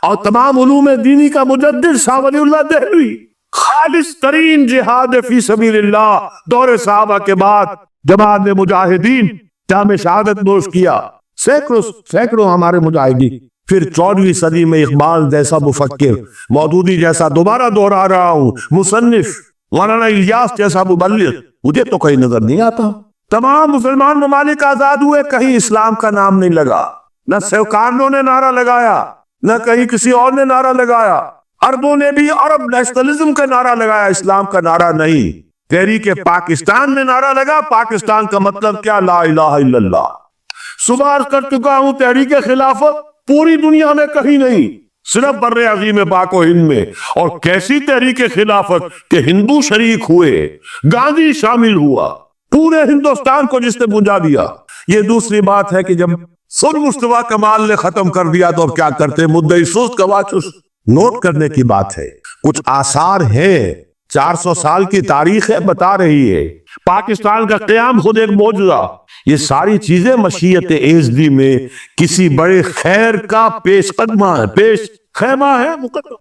اور تمام علوم دینی کا مجدد شاہ ولی اللہ دہلوی، خالص ترین جہاد فی سبیل اللہ دور صحابہ کے بعد جماعت مجاہدین جام شہادت نوش کیا، سینکڑوں ہمارے مجاہدین۔ پھر 14ویں صدی میں اقبال جیسا مفکر، مودودی جیسا، دوبارہ دوہرا رہا ہوں، مصنف، مولانا الیاس جیسا مبلغ، مجھے تو کہیں نظر نہیں آتا۔ تمام مسلمان ممالک آزاد ہوئے، کہیں اسلام کا نام نہیں لگا، نہ سیوکارنوں نے نعرہ لگایا، نہ کہیں کسی اور نے نعرہ لگایا۔ عربوں نے بھی عرب نیشنلزم کا نعرہ لگایا، اسلام کا نعرہ نہیں۔ تحریک پاکستان میں نعرہ لگا، پاکستان کا مطلب کیا؟ لا الہ الا اللہ۔ صبح عرض کر چکا ہوں، تحریک خلافت پوری دنیا میں کہیں نہیں، صرف بر عظیم پاک و ہند میں۔ اور کیسی تحریک خلافت کہ ہندو شریک ہوئے، گاندھی شامل ہوا، پورے ہندوستان کو جس نے بجھا دیا۔ یہ دوسری بات ہے کہ جب سر مصطفیٰ کمال نے ختم کر دیا تو اب کیا کرتے؟ مدعی سست کا چست۔ نوٹ کرنے کی بات ہے، کچھ آثار ہے، 400 سال کی تاریخ ہے، بتا رہی ہے پاکستان کا قیام خود ایک معجزہ۔ یہ ساری چیزیں مشیت ایزدی میں کسی بڑے خیر کا پیش قدمہ ہے، پیش خیمہ ہے، مقدمہ۔